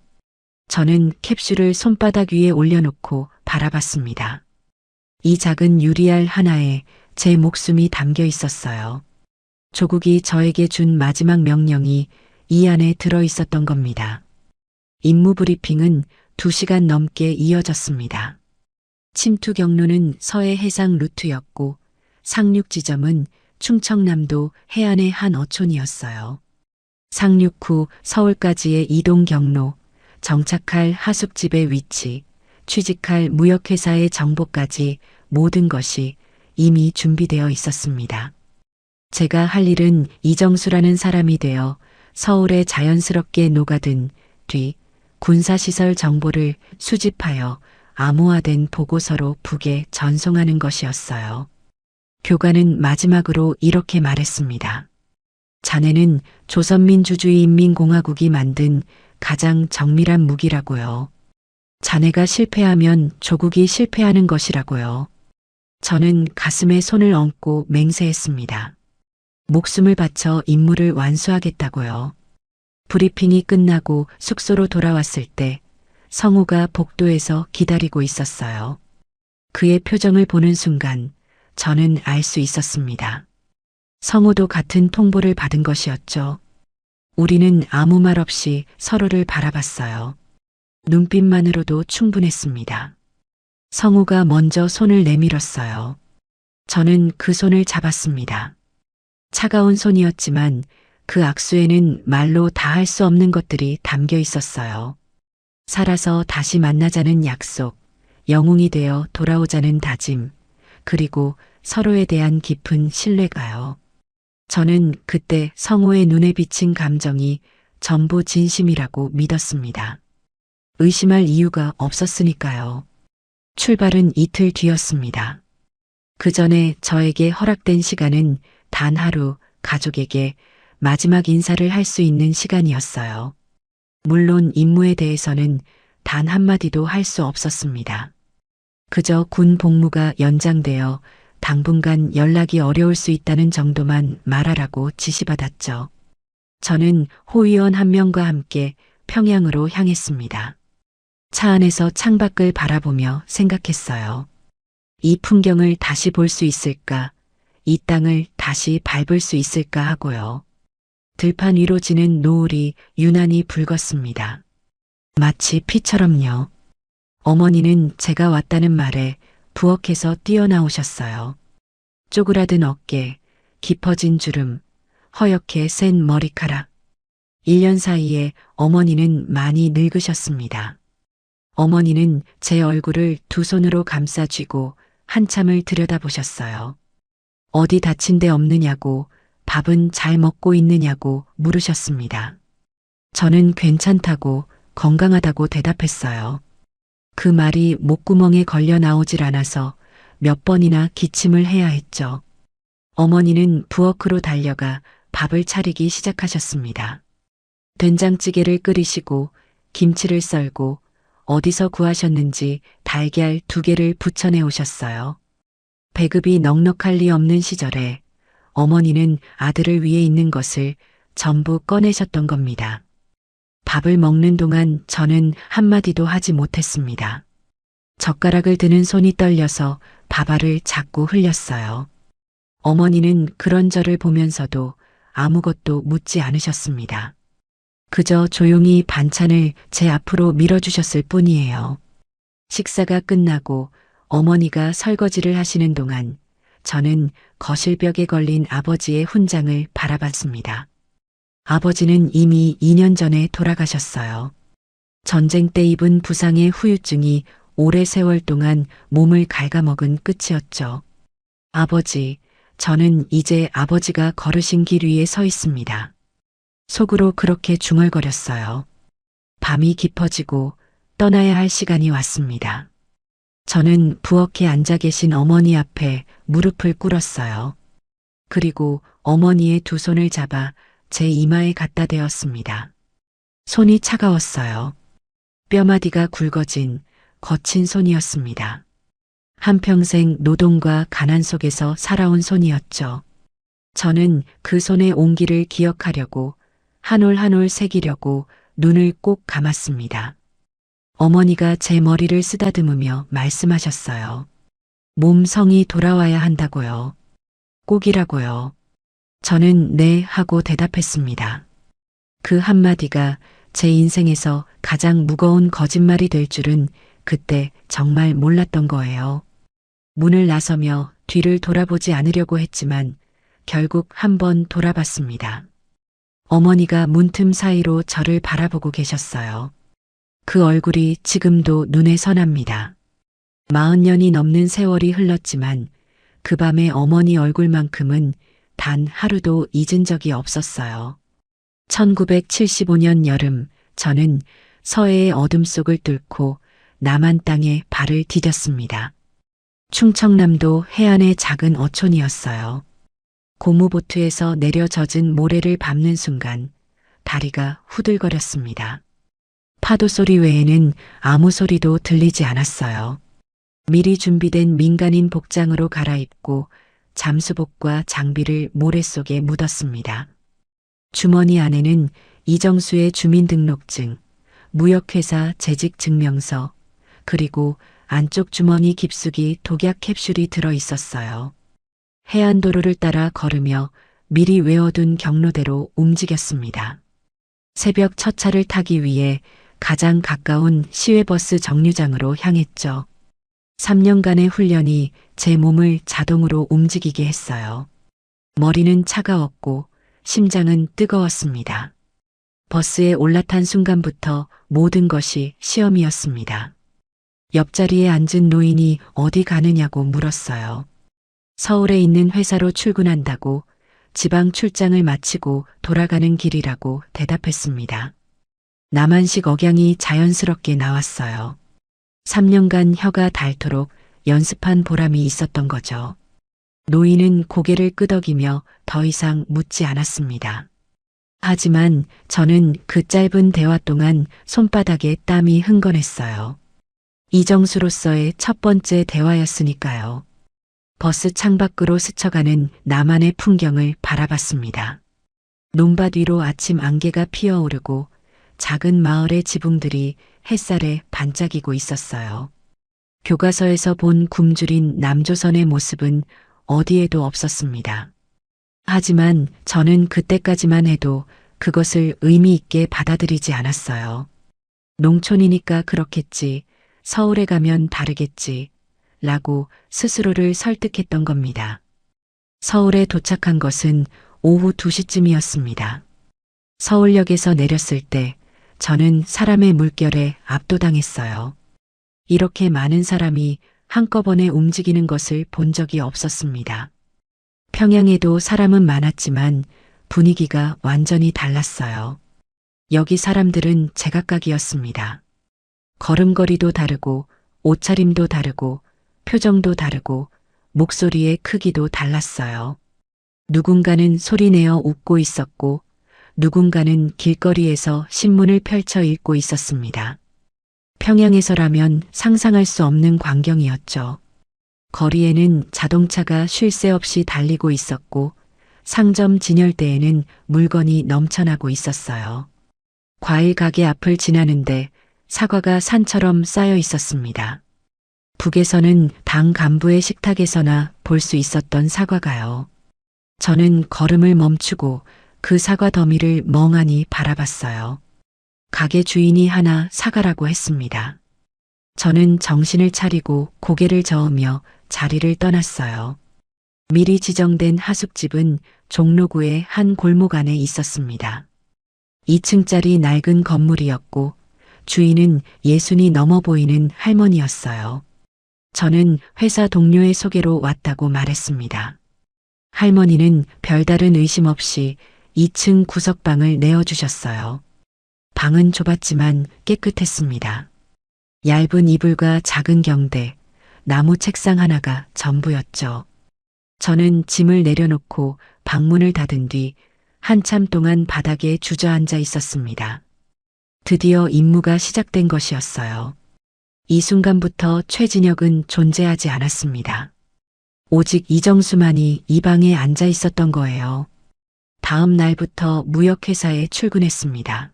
저는 캡슐을 손바닥 위에 올려놓고 바라봤습니다. 이 작은 유리알 하나에 제 목숨이 담겨 있었어요. 조국이 저에게 준 마지막 명령이 이 안에 들어 있었던 겁니다. 임무 브리핑은 2시간 넘게 이어졌습니다. 침투 경로는 서해 해상 루트였고 상륙 지점은 충청남도 해안의 한 어촌이었어요. 상륙 후 서울까지의 이동 경로, 정착할 하숙집의 위치, 취직할 무역회사의 정보까지 모든 것이 이미 준비되어 있었습니다. 제가 할 일은 이정수라는 사람이 되어 서울에 자연스럽게 녹아든 뒤 군사시설 정보를 수집하여 암호화된 보고서로 북에 전송하는 것이었어요. 교관은 마지막으로 이렇게 말했습니다. 자네는 조선민주주의인민공화국이 만든 가장 정밀한 무기라고요. 자네가 실패하면 조국이 실패하는 것이라고요. 저는 가슴에 손을 얹고 맹세했습니다. 목숨을 바쳐 임무를 완수하겠다고요. 브리핑이 끝나고 숙소로 돌아왔을 때 성우가 복도에서 기다리고 있었어요. 그의 표정을 보는 순간 저는 알 수 있었습니다. 성우도 같은 통보를 받은 것이었죠. 우리는 아무 말 없이 서로를 바라봤어요. 눈빛만으로도 충분했습니다. 성우가 먼저 손을 내밀었어요. 저는 그 손을 잡았습니다. 차가운 손이었지만 그 악수에는 말로 다 할 수 없는 것들이 담겨 있었어요. 살아서 다시 만나자는 약속, 영웅이 되어 돌아오자는 다짐, 그리고 서로에 대한 깊은 신뢰가요. 저는 그때 성우의 눈에 비친 감정이 전부 진심이라고 믿었습니다. 의심할 이유가 없었으니까요. 출발은 이틀 뒤였습니다. 그 전에 저에게 허락된 시간은 단 하루 가족에게 마지막 인사를 할 수 있는 시간이었어요. 물론 임무에 대해서는 단 한마디도 할 수 없었습니다. 그저 군 복무가 연장되어 당분간 연락이 어려울 수 있다는 정도만 말하라고 지시받았죠. 저는 호위원 한 명과 함께 평양으로 향했습니다. 차 안에서 창밖을 바라보며 생각했어요. 이 풍경을 다시 볼 수 있을까? 이 땅을 다시 밟을 수 있을까 하고요. 들판 위로 지는 노을이 유난히 붉었습니다. 마치 피처럼요. 어머니는 제가 왔다는 말에 부엌에서 뛰어나오셨어요. 쪼그라든 어깨, 깊어진 주름, 허옇게 센 머리카락. 1년 사이에 어머니는 많이 늙으셨습니다. 어머니는 제 얼굴을 두 손으로 감싸 쥐고 한참을 들여다보셨어요. 어디 다친 데 없느냐고, 밥은 잘 먹고 있느냐고 물으셨습니다. 저는 괜찮다고, 건강하다고 대답했어요. 그 말이 목구멍에 걸려 나오질 않아서 몇 번이나 기침을 해야 했죠. 어머니는 부엌으로 달려가 밥을 차리기 시작하셨습니다. 된장찌개를 끓이시고 김치를 썰고 어디서 구하셨는지 달걀 2개를 부쳐내 오셨어요. 배급이 넉넉할 리 없는 시절에 어머니는 아들을 위해 있는 것을 전부 꺼내셨던 겁니다. 밥을 먹는 동안 저는 한마디도 하지 못했습니다. 젓가락을 드는 손이 떨려서 밥알을 자꾸 흘렸어요. 어머니는 그런 저를 보면서도 아무것도 묻지 않으셨습니다. 그저 조용히 반찬을 제 앞으로 밀어주셨을 뿐이에요. 식사가 끝나고 어머니가 설거지를 하시는 동안 저는 거실벽에 걸린 아버지의 훈장을 바라봤습니다. 아버지는 이미 2년 전에 돌아가셨어요. 전쟁 때 입은 부상의 후유증이 오래 세월 동안 몸을 갉아먹은 끝이었죠. 아버지, 저는 이제 아버지가 걸으신 길 위에 서 있습니다. 속으로 그렇게 중얼거렸어요. 밤이 깊어지고 떠나야 할 시간이 왔습니다. 저는 부엌에 앉아 계신 어머니 앞에 무릎을 꿇었어요. 그리고 어머니의 2 손을 잡아 제 이마에 갖다 대었습니다. 손이 차가웠어요. 뼈마디가 굵어진 거친 손이었습니다. 한평생 노동과 가난 속에서 살아온 손이었죠. 저는 그 손의 온기를 기억하려고 한 올 한 올 새기려고 눈을 꼭 감았습니다. 어머니가 제 머리를 쓰다듬으며 말씀하셨어요. 몸성이 돌아와야 한다고요. 꼭이라고요. 저는 네 하고 대답했습니다. 그 한마디가 제 인생에서 가장 무거운 거짓말이 될 줄은 그때 정말 몰랐던 거예요. 문을 나서며 뒤를 돌아보지 않으려고 했지만 결국 한번 돌아봤습니다. 어머니가 문틈 사이로 저를 바라보고 계셨어요. 그 얼굴이 지금도 눈에 선합니다. 40년이 넘는 세월이 흘렀지만 그 밤의 어머니 얼굴만큼은 단 하루도 잊은 적이 없었어요. 1975년 여름 저는 서해의 어둠 속을 뚫고 남한 땅에 발을 디뎠습니다. 충청남도 해안의 작은 어촌이었어요. 고무보트에서 내려 젖은 모래를 밟는 순간 다리가 후들거렸습니다. 파도 소리 외에는 아무 소리도 들리지 않았어요. 미리 준비된 민간인 복장으로 갈아입고 잠수복과 장비를 모래 속에 묻었습니다. 주머니 안에는 이정수의 주민등록증, 무역회사 재직증명서, 그리고 안쪽 주머니 깊숙이 독약 캡슐이 들어 있었어요. 해안도로를 따라 걸으며 미리 외워둔 경로대로 움직였습니다. 새벽 첫 차를 타기 위해 가장 가까운 시외버스 정류장으로 향했죠. 3년간의 훈련이 제 몸을 자동으로 움직이게 했어요. 머리는 차가웠고 심장은 뜨거웠습니다. 버스에 올라탄 순간부터 모든 것이 시험이었습니다. 옆자리에 앉은 노인이 어디 가느냐고 물었어요. 서울에 있는 회사로 출근한다고 지방 출장을 마치고 돌아가는 길이라고 대답했습니다. 남한식 억양이 자연스럽게 나왔어요. 3년간 혀가 닳도록 연습한 보람이 있었던 거죠. 노인은 고개를 끄덕이며 더 이상 묻지 않았습니다. 하지만 저는 그 짧은 대화 동안 손바닥에 땀이 흥건했어요. 이정수로서의 첫 번째 대화였으니까요. 버스 창밖으로 스쳐가는 남한의 풍경을 바라봤습니다. 논밭 위로 아침 안개가 피어오르고 작은 마을의 지붕들이 햇살에 반짝이고 있었어요. 교과서에서 본 굶주린 남조선의 모습은 어디에도 없었습니다. 하지만 저는 그때까지만 해도 그것을 의미 있게 받아들이지 않았어요. 농촌이니까 그렇겠지, 서울에 가면 다르겠지, 라고 스스로를 설득했던 겁니다. 서울에 도착한 것은 오후 2시쯤이었습니다. 서울역에서 내렸을 때 저는 사람의 물결에 압도당했어요. 이렇게 많은 사람이 한꺼번에 움직이는 것을 본 적이 없었습니다. 평양에도 사람은 많았지만 분위기가 완전히 달랐어요. 여기 사람들은 제각각이었습니다. 걸음걸이도 다르고 옷차림도 다르고 표정도 다르고 목소리의 크기도 달랐어요. 누군가는 소리내어 웃고 있었고 누군가는 길거리에서 신문을 펼쳐 읽고 있었습니다. 평양에서라면 상상할 수 없는 광경이었죠. 거리에는 자동차가 쉴 새 없이 달리고 있었고 상점 진열대에는 물건이 넘쳐나고 있었어요. 과일 가게 앞을 지나는데 사과가 산처럼 쌓여 있었습니다. 북에서는 당 간부의 식탁에서나 볼 수 있었던 사과가요. 저는 걸음을 멈추고 그 사과 더미를 멍하니 바라봤어요. 가게 주인이 하나 사가라고 했습니다. 저는 정신을 차리고 고개를 저으며 자리를 떠났어요. 미리 지정된 하숙집은 종로구의 한 골목 안에 있었습니다. 2층짜리 낡은 건물이었고 주인은 60이 넘어 보이는 할머니였어요. 저는 회사 동료의 소개로 왔다고 말했습니다. 할머니는 별다른 의심 없이 2층 구석방을 내어주셨어요. 방은 좁았지만 깨끗했습니다. 얇은 이불과 작은 경대, 나무 책상 하나가 전부였죠. 저는 짐을 내려놓고 방문을 닫은 뒤 한참 동안 바닥에 주저앉아 있었습니다. 드디어 임무가 시작된 것이었어요. 이 순간부터 최진혁은 존재하지 않았습니다. 오직 이정수만이 이 방에 앉아 있었던 거예요. 다음 날부터 무역회사에 출근했습니다.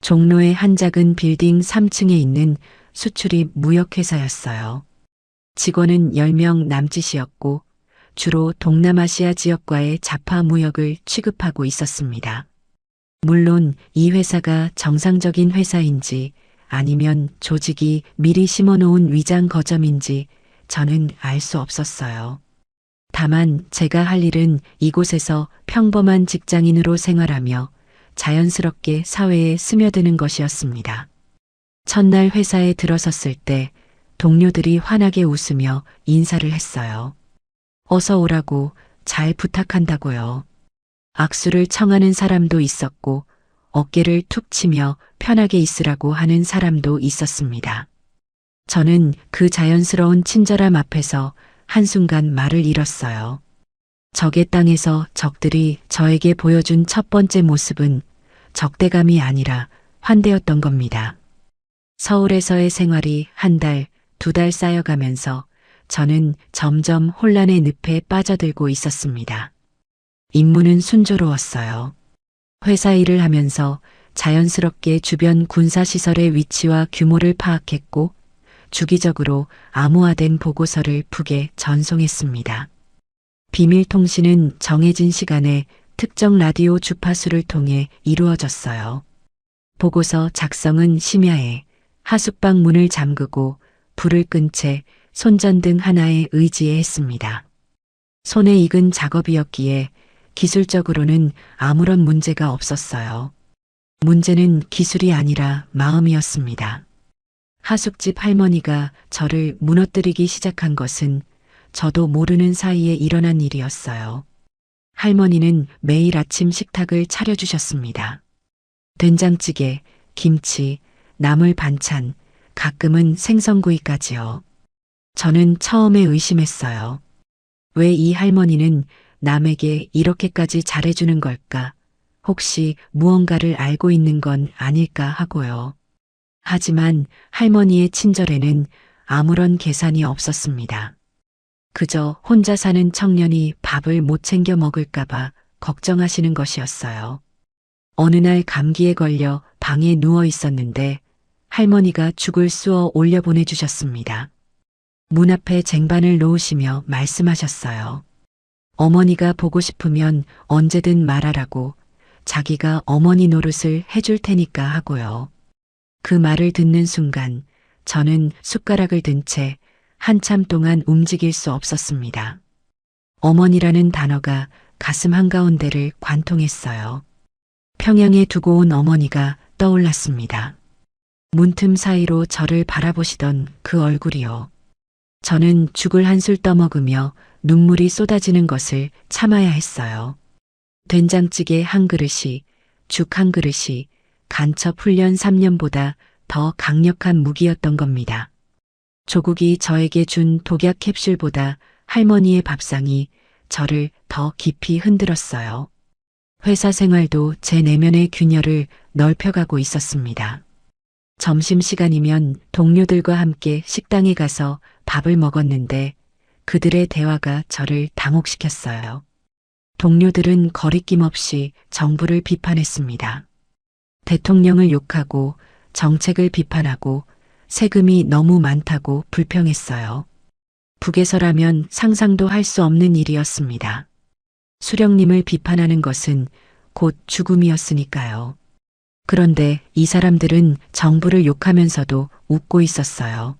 종로의 한 작은 빌딩 3층에 있는 수출입 무역회사였어요. 직원은 10명 남짓이었고 주로 동남아시아 지역과의 자파 무역을 취급하고 있었습니다. 물론 이 회사가 정상적인 회사인지 아니면 조직이 미리 심어놓은 위장 거점인지 저는 알 수 없었어요. 다만 제가 할 일은 이곳에서 평범한 직장인으로 생활하며 자연스럽게 사회에 스며드는 것이었습니다. 첫날 회사에 들어섰을 때 동료들이 환하게 웃으며 인사를 했어요. 어서 오라고, 잘 부탁한다고요. 악수를 청하는 사람도 있었고 어깨를 툭 치며 편하게 있으라고 하는 사람도 있었습니다. 저는 그 자연스러운 친절함 앞에서 한순간 말을 잃었어요. 적의 땅에서 적들이 저에게 보여준 첫 번째 모습은 적대감이 아니라 환대였던 겁니다. 서울에서의 생활이 한 달, 2달 쌓여가면서 저는 점점 혼란의 늪에 빠져들고 있었습니다. 임무는 순조로웠어요. 회사 일을 하면서 자연스럽게 주변 군사시설의 위치와 규모를 파악했고 주기적으로 암호화된 보고서를 북에 전송했습니다. 비밀통신은 정해진 시간에 특정 라디오 주파수를 통해 이루어졌어요. 보고서 작성은 심야에 하숙방 문을 잠그고 불을 끈 채 손전등 하나에 의지해 했습니다. 손에 익은 작업이었기에 기술적으로는 아무런 문제가 없었어요. 문제는 기술이 아니라 마음이었습니다. 하숙집 할머니가 저를 무너뜨리기 시작한 것은 저도 모르는 사이에 일어난 일이었어요. 할머니는 매일 아침 식탁을 차려주셨습니다. 된장찌개, 김치, 나물 반찬, 가끔은 생선구이까지요. 저는 처음에 의심했어요. 왜 이 할머니는 남에게 이렇게까지 잘해주는 걸까? 혹시 무언가를 알고 있는 건 아닐까 하고요. 하지만 할머니의 친절에는 아무런 계산이 없었습니다. 그저 혼자 사는 청년이 밥을 못 챙겨 먹을까봐 걱정하시는 것이었어요. 어느 날 감기에 걸려 방에 누워 있었는데 할머니가 죽을 쑤어 올려 보내주셨습니다. 문 앞에 쟁반을 놓으시며 말씀하셨어요. 어머니가 보고 싶으면 언제든 말하라고, 자기가 어머니 노릇을 해줄 테니까 하고요. 그 말을 듣는 순간 저는 숟가락을 든 채 한참 동안 움직일 수 없었습니다. 어머니라는 단어가 가슴 한가운데를 관통했어요. 평양에 두고 온 어머니가 떠올랐습니다. 문틈 사이로 저를 바라보시던 그 얼굴이요. 저는 죽을 한술 떠먹으며 눈물이 쏟아지는 것을 참아야 했어요. 된장찌개 한 그릇이, 죽 한 그릇이 간첩 훈련 3년보다 더 강력한 무기였던 겁니다. 조국이 저에게 준 독약 캡슐보다 할머니의 밥상이 저를 더 깊이 흔들었어요. 회사 생활도 제 내면의 균열을 넓혀가고 있었습니다. 점심시간이면 동료들과 함께 식당에 가서 밥을 먹었는데 그들의 대화가 저를 당혹시켰어요. 동료들은 거리낌 없이 정부를 비판했습니다. 대통령을 욕하고 정책을 비판하고 세금이 너무 많다고 불평했어요. 북에서라면 상상도 할 수 없는 일이었습니다. 수령님을 비판하는 것은 곧 죽음이었으니까요. 그런데 이 사람들은 정부를 욕하면서도 웃고 있었어요.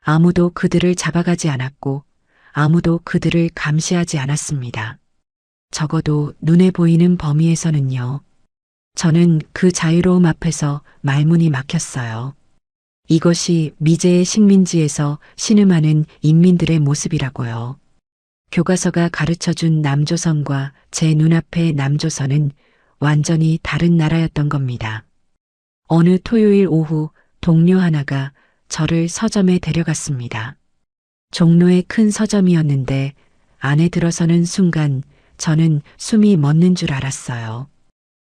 아무도 그들을 잡아가지 않았고 아무도 그들을 감시하지 않았습니다. 적어도 눈에 보이는 범위에서는요. 저는 그 자유로움 앞에서 말문이 막혔어요. 이것이 미제의 식민지에서 신음하는 인민들의 모습이라고요. 교과서가 가르쳐준 남조선과 제 눈앞의 남조선은 완전히 다른 나라였던 겁니다. 어느 토요일 오후 동료 하나가 저를 서점에 데려갔습니다. 종로의 큰 서점이었는데 안에 들어서는 순간 저는 숨이 멎는 줄 알았어요.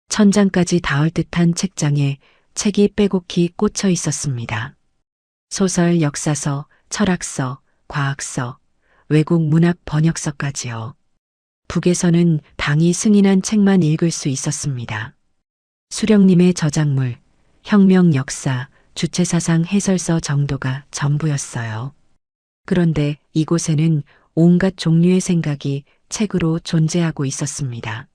천장까지 닿을 듯한 책장에 책이 빼곡히 꽂혀 있었습니다. 소설, 역사서, 철학서, 과학서, 외국 문학 번역서까지요. 북에서는 당이 승인한 책만 읽을 수 있었습니다. 수령님의 저작물, 혁명 역사, 주체사상 해설서 정도가 전부였어요. 그런데 이곳에는 온갖 종류의 생각이 책으로 존재하고 있었습니다.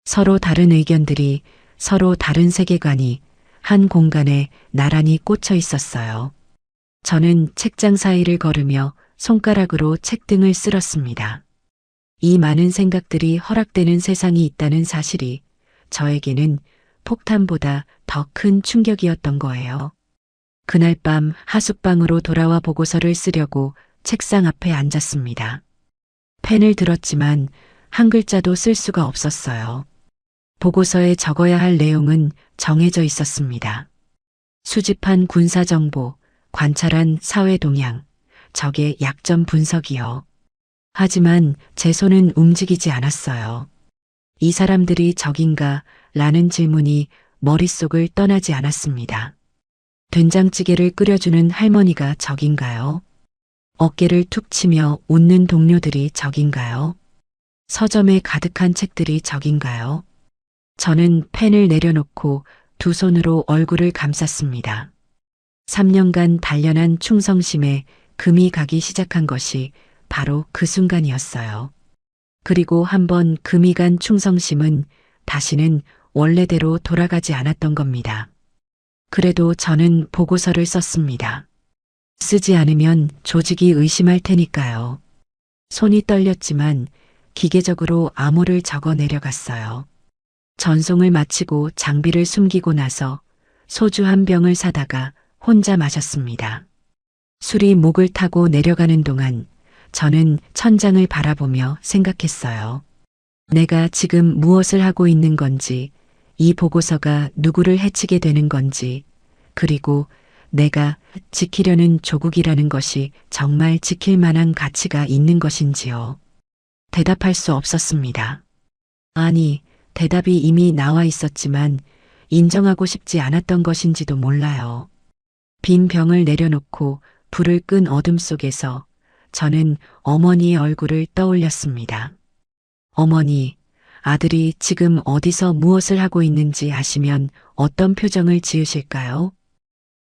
서로 다른 의견들이, 서로 다른 세계관이 한 공간에 나란히 꽂혀 있었어요. 저는 책장 사이를 걸으며 손가락으로 책등을 쓸었습니다. 이 많은 생각들이 허락되는 세상이 있다는 사실이 저에게는 폭탄보다 더 큰 충격이었던 거예요. 그날 밤 하숙방으로 돌아와 보고서를 쓰려고 책상 앞에 앉았습니다. 펜을 들었지만 한 글자도 쓸 수가 없었어요. 보고서에 적어야 할 내용은 정해져 있었습니다. 수집한 군사정보, 관찰한 사회 동향, 적의 약점 분석이요. 하지만 제 손은 움직이지 않았어요. 이 사람들이 적인가? 라는 질문이 머릿속을 떠나지 않았습니다. 된장찌개를 끓여주는 할머니가 적인가요? 어깨를 툭 치며 웃는 동료들이 적인가요? 서점에 가득한 책들이 적인가요? 저는 펜을 내려놓고 두 손으로 얼굴을 감쌌습니다. 3년간 단련한 충성심에 금이 가기 시작한 것이 바로 그 순간이었어요. 그리고 한번 금이 간 충성심은 다시는 원래대로 돌아가지 않았던 겁니다. 그래도 저는 보고서를 썼습니다. 쓰지 않으면 조직이 의심할 테니까요. 손이 떨렸지만 기계적으로 암호를 적어 내려갔어요. 전송을 마치고 장비를 숨기고 나서 소주 한 병을 사다가 혼자 마셨습니다. 술이 목을 타고 내려가는 동안 저는 천장을 바라보며 생각했어요. 내가 지금 무엇을 하고 있는 건지, 이 보고서가 누구를 해치게 되는 건지, 그리고 내가 지키려는 조국이라는 것이 정말 지킬 만한 가치가 있는 것인지요. 대답할 수 없었습니다. 아니, 대답이 이미 나와 있었지만 인정하고 싶지 않았던 것인지도 몰라요. 빈 병을 내려놓고 불을 끈 어둠 속에서 저는 어머니의 얼굴을 떠올렸습니다. 어머니, 아들이 지금 어디서 무엇을 하고 있는지 아시면 어떤 표정을 지으실까요?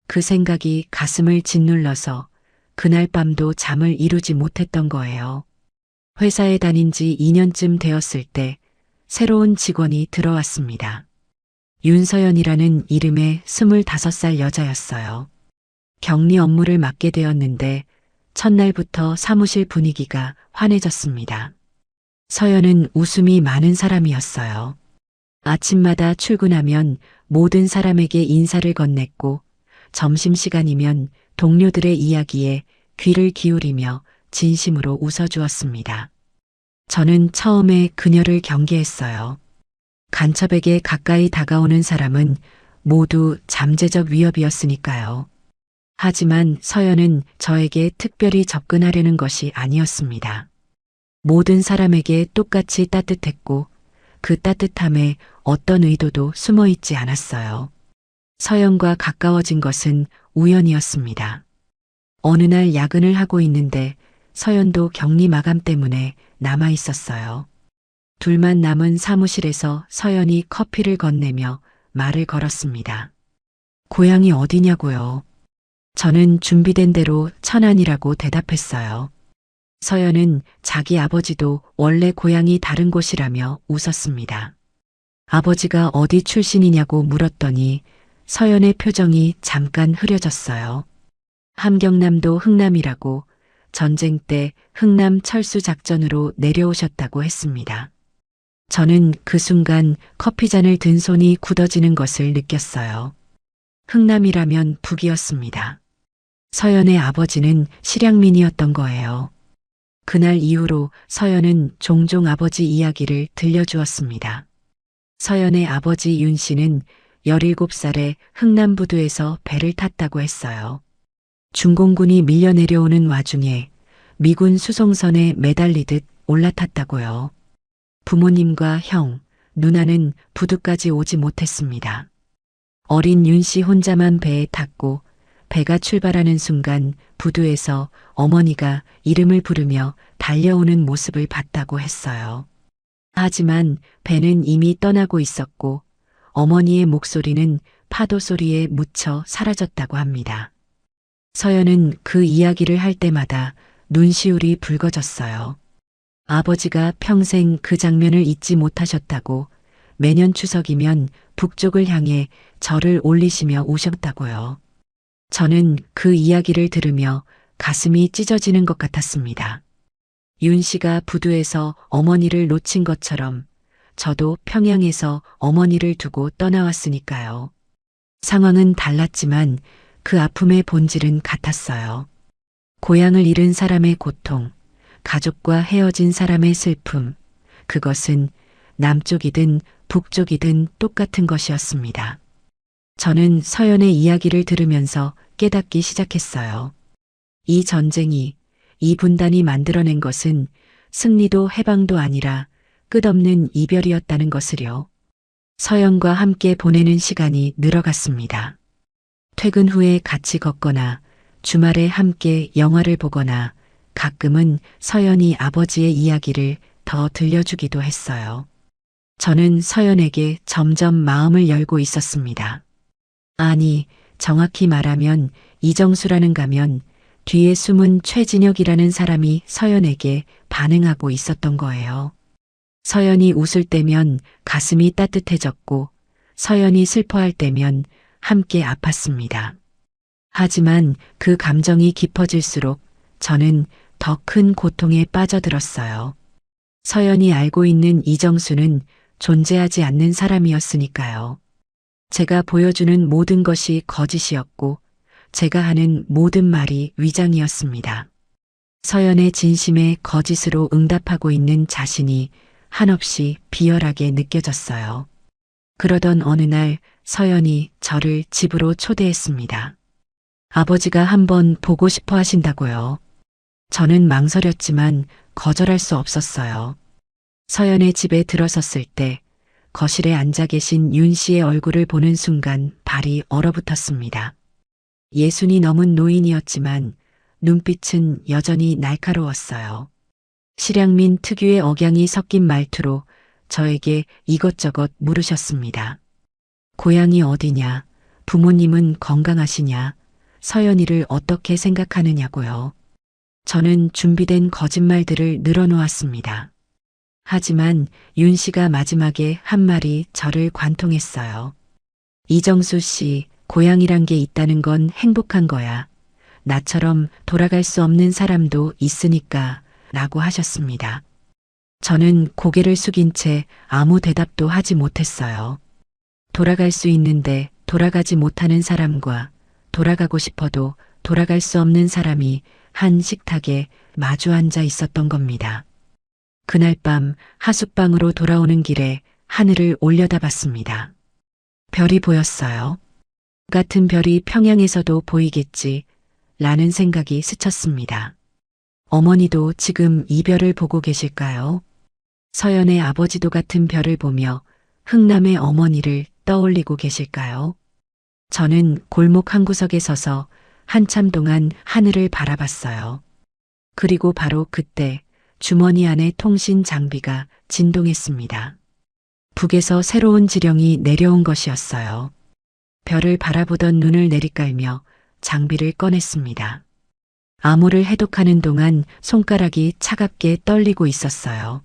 그 생각이 가슴을 짓눌러서 그날 밤도 잠을 이루지 못했던 거예요. 회사에 다닌 지 2년쯤 되었을 때 새로운 직원이 들어왔습니다. 윤서연이라는 이름의 25살 여자였어요. 격리 업무를 맡게 되었는데 첫날부터 사무실 분위기가 환해졌습니다. 서연은 웃음이 많은 사람이었어요. 아침마다 출근하면 모든 사람에게 인사를 건넸고 점심시간이면 동료들의 이야기에 귀를 기울이며 진심으로 웃어주었습니다. 저는 처음에 그녀를 경계했어요. 간첩에게 가까이 다가오는 사람은 모두 잠재적 위협이었으니까요. 하지만 서연은 저에게 특별히 접근하려는 것이 아니었습니다. 모든 사람에게 똑같이 따뜻했고 그 따뜻함에 어떤 의도도 숨어 있지 않았어요. 서연과 가까워진 것은 우연이었습니다. 어느 날 야근을 하고 있는데 서연도 격리 마감 때문에 남아 있었어요. 둘만 남은 사무실에서 서연이 커피를 건네며 말을 걸었습니다. 고향이 어디냐고요? 저는 준비된 대로 천안이라고 대답했어요. 서연은 자기 아버지도 원래 고향이 다른 곳이라며 웃었습니다. 아버지가 어디 출신이냐고 물었더니 서연의 표정이 잠깐 흐려졌어요. 함경남도 흥남이라고 전쟁 때 흥남 철수 작전으로 내려오셨다고 했습니다. 저는 그 순간 커피잔을 든 손이 굳어지는 것을 느꼈어요. 흥남이라면 북이었습니다. 서연의 아버지는 실향민이었던 거예요. 그날 이후로 서연은 종종 아버지 이야기를 들려주었습니다. 서연의 아버지 윤 씨는 17살에 흥남부두에서 배를 탔다고 했어요. 중공군이 밀려 내려오는 와중에 미군 수송선에 매달리듯 올라탔다고요. 부모님과 형, 누나는 부두까지 오지 못했습니다. 어린 윤 씨 혼자만 배에 탔고 배가 출발하는 순간 부두에서 어머니가 이름을 부르며 달려오는 모습을 봤다고 했어요. 하지만 배는 이미 떠나고 있었고 어머니의 목소리는 파도 소리에 묻혀 사라졌다고 합니다. 서연은 그 이야기를 할 때마다 눈시울이 붉어졌어요. 아버지가 평생 그 장면을 잊지 못하셨다고 매년 추석이면 북쪽을 향해 절을 올리시며 우셨다고요. 저는 그 이야기를 들으며 가슴이 찢어지는 것 같았습니다. 윤 씨가 부두에서 어머니를 놓친 것처럼 저도 평양에서 어머니를 두고 떠나왔으니까요. 상황은 달랐지만 그 아픔의 본질은 같았어요. 고향을 잃은 사람의 고통, 가족과 헤어진 사람의 슬픔, 그것은 남쪽이든 북쪽이든 똑같은 것이었습니다. 저는 서연의 이야기를 들으면서 깨닫기 시작했어요. 이 전쟁이, 이 분단이 만들어낸 것은 승리도 해방도 아니라 끝없는 이별이었다는 것을요. 서연과 함께 보내는 시간이 늘어갔습니다. 퇴근 후에 같이 걷거나 주말에 함께 영화를 보거나 가끔은 서연이 아버지의 이야기를 더 들려주기도 했어요. 저는 서연에게 점점 마음을 열고 있었습니다. 아니, 정확히 말하면 이정수라는 가면 뒤에 숨은 최진혁이라는 사람이 서연에게 반응하고 있었던 거예요. 서연이 웃을 때면 가슴이 따뜻해졌고 서연이 슬퍼할 때면 함께 아팠습니다. 하지만 그 감정이 깊어질수록 저는 더 큰 고통에 빠져들었어요. 서연이 알고 있는 이정수는 존재하지 않는 사람이었으니까요. 제가 보여주는 모든 것이 거짓이었고 제가 하는 모든 말이 위장이었습니다. 서연의 진심에 거짓으로 응답하고 있는 자신이 한없이 비열하게 느껴졌어요. 그러던 어느 날 서연이 저를 집으로 초대했습니다. 아버지가 한번 보고 싶어 하신다고요. 저는 망설였지만 거절할 수 없었어요. 서연의 집에 들어섰을 때 거실에 앉아 계신 윤 씨의 얼굴을 보는 순간 발이 얼어붙었습니다. 60이 넘은 노인이었지만 눈빛은 여전히 날카로웠어요. 실향민 특유의 억양이 섞인 말투로 저에게 이것저것 물으셨습니다. 고향이 어디냐, 부모님은 건강하시냐, 서연이를 어떻게 생각하느냐고요. 저는 준비된 거짓말들을 늘어놓았습니다. 하지만 윤 씨가 마지막에 한 말이 저를 관통했어요. 이정수 씨, 고향이란 게 있다는 건 행복한 거야. 나처럼 돌아갈 수 없는 사람도 있으니까 라고 하셨습니다. 저는 고개를 숙인 채 아무 대답도 하지 못했어요. 돌아갈 수 있는데 돌아가지 못하는 사람과 돌아가고 싶어도 돌아갈 수 없는 사람이 한 식탁에 마주 앉아 있었던 겁니다. 그날 밤 하숙방으로 돌아오는 길에 하늘을 올려다봤습니다. 별이 보였어요. 같은 별이 평양에서도 보이겠지 라는 생각이 스쳤습니다. 어머니도 지금 이 별을 보고 계실까요? 서연의 아버지도 같은 별을 보며 흥남의 어머니를 떠올리고 계실까요? 저는 골목 한 구석에 서서 한참 동안 하늘을 바라봤어요. 그리고 바로 그때 주머니 안의 통신 장비가 진동했습니다. 북에서 새로운 지령이 내려온 것이었어요. 별을 바라보던 눈을 내리깔며 장비를 꺼냈습니다. 암호를 해독하는 동안 손가락이 차갑게 떨리고 있었어요.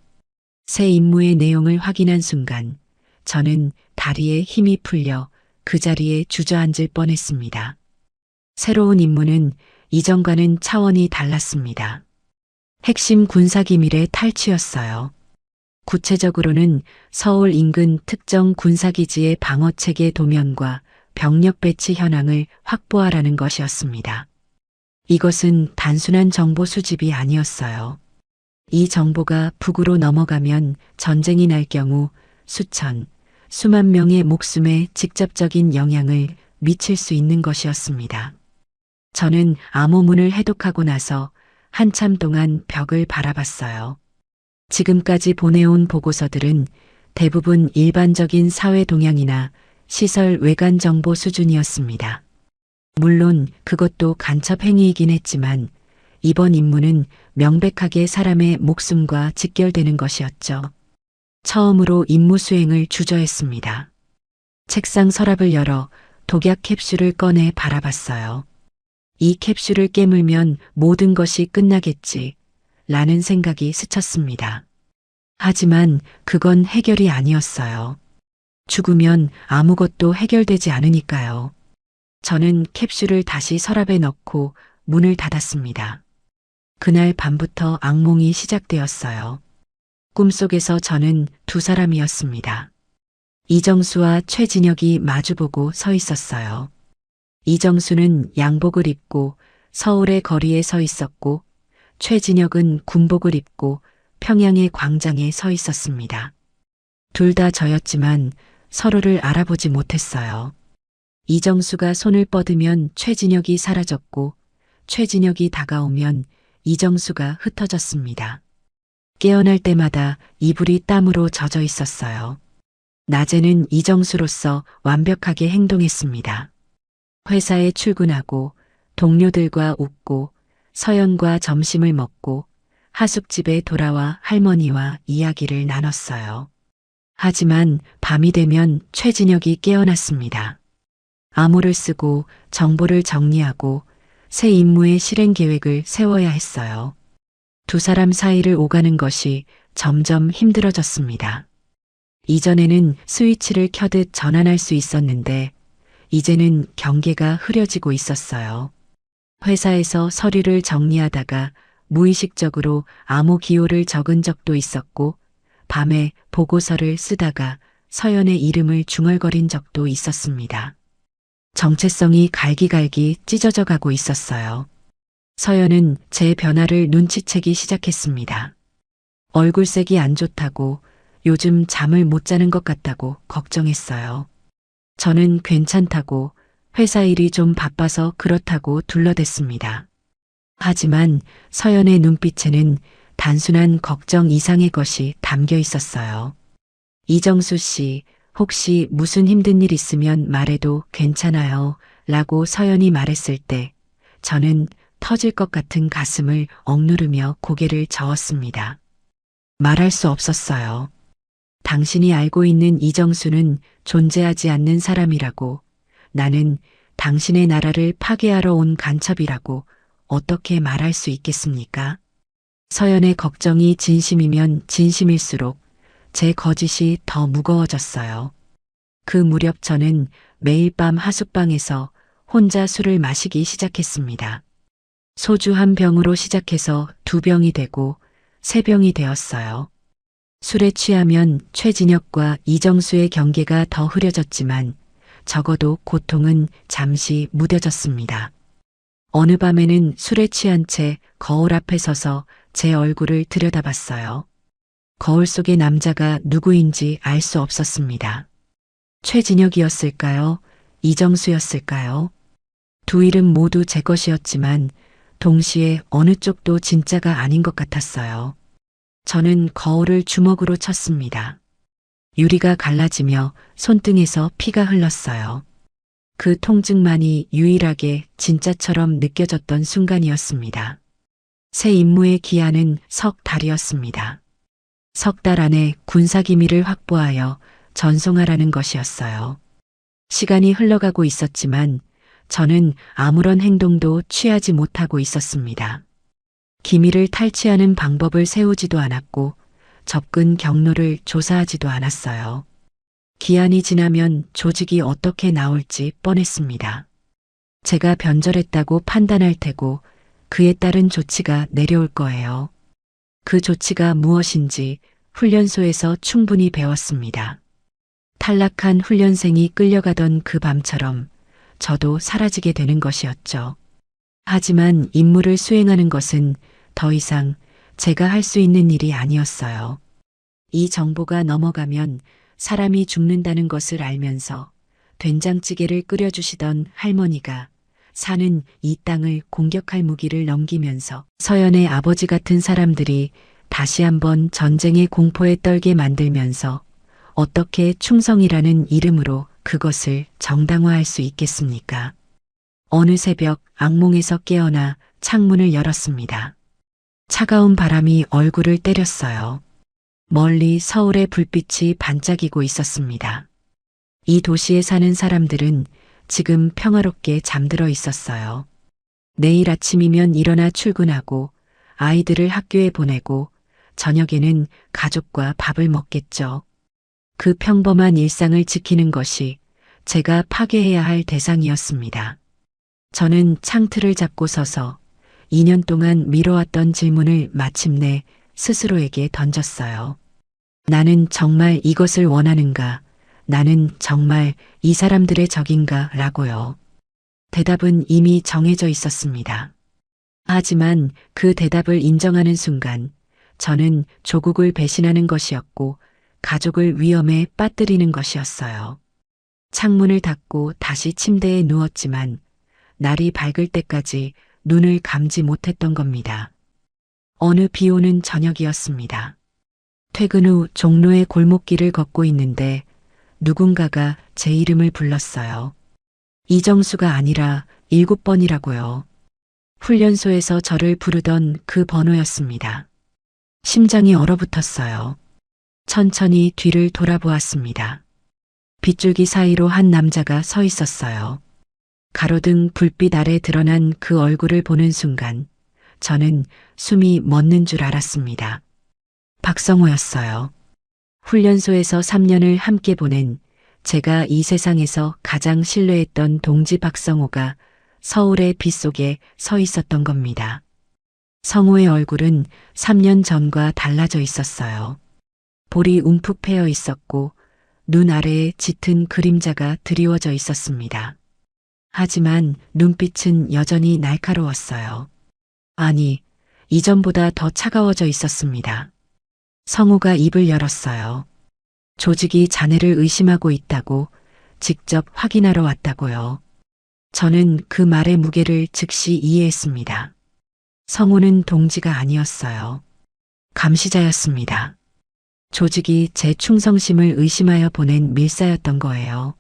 새 임무의 내용을 확인한 순간 저는 다리에 힘이 풀려 그 자리에 주저앉을 뻔했습니다. 새로운 임무는 이전과는 차원이 달랐습니다. 핵심 군사기밀의 탈취였어요. 구체적으로는 서울 인근 특정 군사기지의 방어체계 도면과 병력 배치 현황을 확보하라는 것이었습니다. 이것은 단순한 정보 수집이 아니었어요. 이 정보가 북으로 넘어가면 전쟁이 날 경우 수천, 수만 명의 목숨에 직접적인 영향을 미칠 수 있는 것이었습니다. 저는 암호문을 해독하고 나서 한참 동안 벽을 바라봤어요. 지금까지 보내온 보고서들은 대부분 일반적인 사회 동향이나 시설 외관 정보 수준이었습니다. 물론 그것도 간첩 행위이긴 했지만 이번 임무는 명백하게 사람의 목숨과 직결되는 것이었죠. 처음으로 임무 수행을 주저했습니다. 책상 서랍을 열어 독약 캡슐을 꺼내 바라봤어요. 이 캡슐을 깨물면 모든 것이 끝나겠지 라는 생각이 스쳤습니다. 하지만 그건 해결이 아니었어요. 죽으면 아무것도 해결되지 않으니까요. 저는 캡슐을 다시 서랍에 넣고 문을 닫았습니다. 그날 밤부터 악몽이 시작되었어요. 꿈속에서 저는 두 사람이었습니다. 이정수와 최진혁이 마주보고 서 있었어요. 이정수는 양복을 입고 서울의 거리에 서 있었고 최진혁은 군복을 입고 평양의 광장에 서 있었습니다. 둘 다 저였지만 서로를 알아보지 못했어요. 이정수가 손을 뻗으면 최진혁이 사라졌고 최진혁이 다가오면 이정수가 흩어졌습니다. 깨어날 때마다 이불이 땀으로 젖어 있었어요. 낮에는 이정수로서 완벽하게 행동했습니다. 회사에 출근하고 동료들과 웃고 서연과 점심을 먹고 하숙집에 돌아와 할머니와 이야기를 나눴어요. 하지만 밤이 되면 최진혁이 깨어났습니다. 암호를 쓰고 정보를 정리하고 새 임무의 실행 계획을 세워야 했어요. 두 사람 사이를 오가는 것이 점점 힘들어졌습니다. 이전에는 스위치를 켜듯 전환할 수 있었는데 이제는 경계가 흐려지고 있었어요. 회사에서 서류를 정리하다가 무의식적으로 암호 기호를 적은 적도 있었고 밤에 보고서를 쓰다가 서연의 이름을 중얼거린 적도 있었습니다. 정체성이 갈기갈기 찢어져 가고 있었어요. 서연은 제 변화를 눈치채기 시작했습니다. 얼굴색이 안 좋다고 요즘 잠을 못 자는 것 같다고 걱정했어요. 저는 괜찮다고 회사 일이 좀 바빠서 그렇다고 둘러댔습니다. 하지만 서연의 눈빛에는 단순한 걱정 이상의 것이 담겨 있었어요. 이정수 씨, 혹시 무슨 힘든 일 있으면 말해도 괜찮아요. 라고 서연이 말했을 때 저는 터질 것 같은 가슴을 억누르며 고개를 저었습니다. 말할 수 없었어요. 당신이 알고 있는 이정수는 존재하지 않는 사람이라고, 나는 당신의 나라를 파괴하러 온 간첩이라고 어떻게 말할 수 있겠습니까? 서연의 걱정이 진심이면 진심일수록 제 거짓이 더 무거워졌어요. 그 무렵 저는 매일 밤 하숙방에서 혼자 술을 마시기 시작했습니다. 소주 한 병으로 시작해서 2병이 되고 3병이 되었어요. 술에 취하면 최진혁과 이정수의 경계가 더 흐려졌지만 적어도 고통은 잠시 무뎌졌습니다. 어느 밤에는 술에 취한 채 거울 앞에 서서 제 얼굴을 들여다봤어요. 거울 속의 남자가 누구인지 알 수 없었습니다. 최진혁이었을까요? 이정수였을까요? 두 이름 모두 제 것이었지만 동시에 어느 쪽도 진짜가 아닌 것 같았어요. 저는 거울을 주먹으로 쳤습니다. 유리가 갈라지며 손등에서 피가 흘렀어요. 그 통증만이 유일하게 진짜처럼 느껴졌던 순간이었습니다. 새 임무의 기한은 석 달이었습니다. 석 달 안에 군사기밀을 확보하여 전송하라는 것이었어요. 시간이 흘러가고 있었지만 저는 아무런 행동도 취하지 못하고 있었습니다. 기밀을 탈취하는 방법을 세우지도 않았고 접근 경로를 조사하지도 않았어요. 기한이 지나면 조직이 어떻게 나올지 뻔했습니다. 제가 변절했다고 판단할 테고 그에 따른 조치가 내려올 거예요. 그 조치가 무엇인지 훈련소에서 충분히 배웠습니다. 탈락한 훈련생이 끌려가던 그 밤처럼 저도 사라지게 되는 것이었죠. 하지만 임무를 수행하는 것은 더 이상 제가 할 수 있는 일이 아니었어요. 이 정보가 넘어가면 사람이 죽는다는 것을 알면서 된장찌개를 끓여주시던 할머니가 사는 이 땅을 공격할 무기를 넘기면서 서연의 아버지 같은 사람들이 다시 한번 전쟁의 공포에 떨게 만들면서 어떻게 충성이라는 이름으로 그것을 정당화할 수 있겠습니까? 어느 새벽 악몽에서 깨어나 창문을 열었습니다. 차가운 바람이 얼굴을 때렸어요. 멀리 서울의 불빛이 반짝이고 있었습니다. 이 도시에 사는 사람들은 지금 평화롭게 잠들어 있었어요. 내일 아침이면 일어나 출근하고 아이들을 학교에 보내고 저녁에는 가족과 밥을 먹겠죠. 그 평범한 일상을 지키는 것이 제가 파괴해야 할 대상이었습니다. 저는 창틀을 잡고 서서 2년 동안 미뤄왔던 질문을 마침내 스스로에게 던졌어요. 나는 정말 이것을 원하는가? 나는 정말 이 사람들의 적인가? 라고요. 대답은 이미 정해져 있었습니다. 하지만 그 대답을 인정하는 순간 저는 조국을 배신하는 것이었고 가족을 위험에 빠뜨리는 것이었어요. 창문을 닫고 다시 침대에 누웠지만 날이 밝을 때까지 눈을 감지 못했던 겁니다. 어느 비 오는 저녁이었습니다. 퇴근 후 종로의 골목길을 걷고 있는데 누군가가 제 이름을 불렀어요. 이정수가 아니라 7번이라고요. 훈련소에서 저를 부르던 그 번호였습니다. 심장이 얼어붙었어요. 천천히 뒤를 돌아보았습니다. 빗줄기 사이로 한 남자가 서 있었어요. 가로등 불빛 아래 드러난 그 얼굴을 보는 순간 저는 숨이 멎는 줄 알았습니다. 박성호였어요. 훈련소에서 3년을 함께 보낸 제가 이 세상에서 가장 신뢰했던 동지 박성호가 서울의 빗속에 서 있었던 겁니다. 성호의 얼굴은 3년 전과 달라져 있었어요. 볼이 움푹 패여 있었고 눈 아래에 짙은 그림자가 드리워져 있었습니다. 하지만 눈빛은 여전히 날카로웠어요. 아니, 이전보다 더 차가워져 있었습니다. 성호가 입을 열었어요. 조직이 자네를 의심하고 있다고 직접 확인하러 왔다고요. 저는 그 말의 무게를 즉시 이해했습니다. 성호는 동지가 아니었어요. 감시자였습니다. 조직이 제 충성심을 의심하여 보낸 밀사였던 거예요.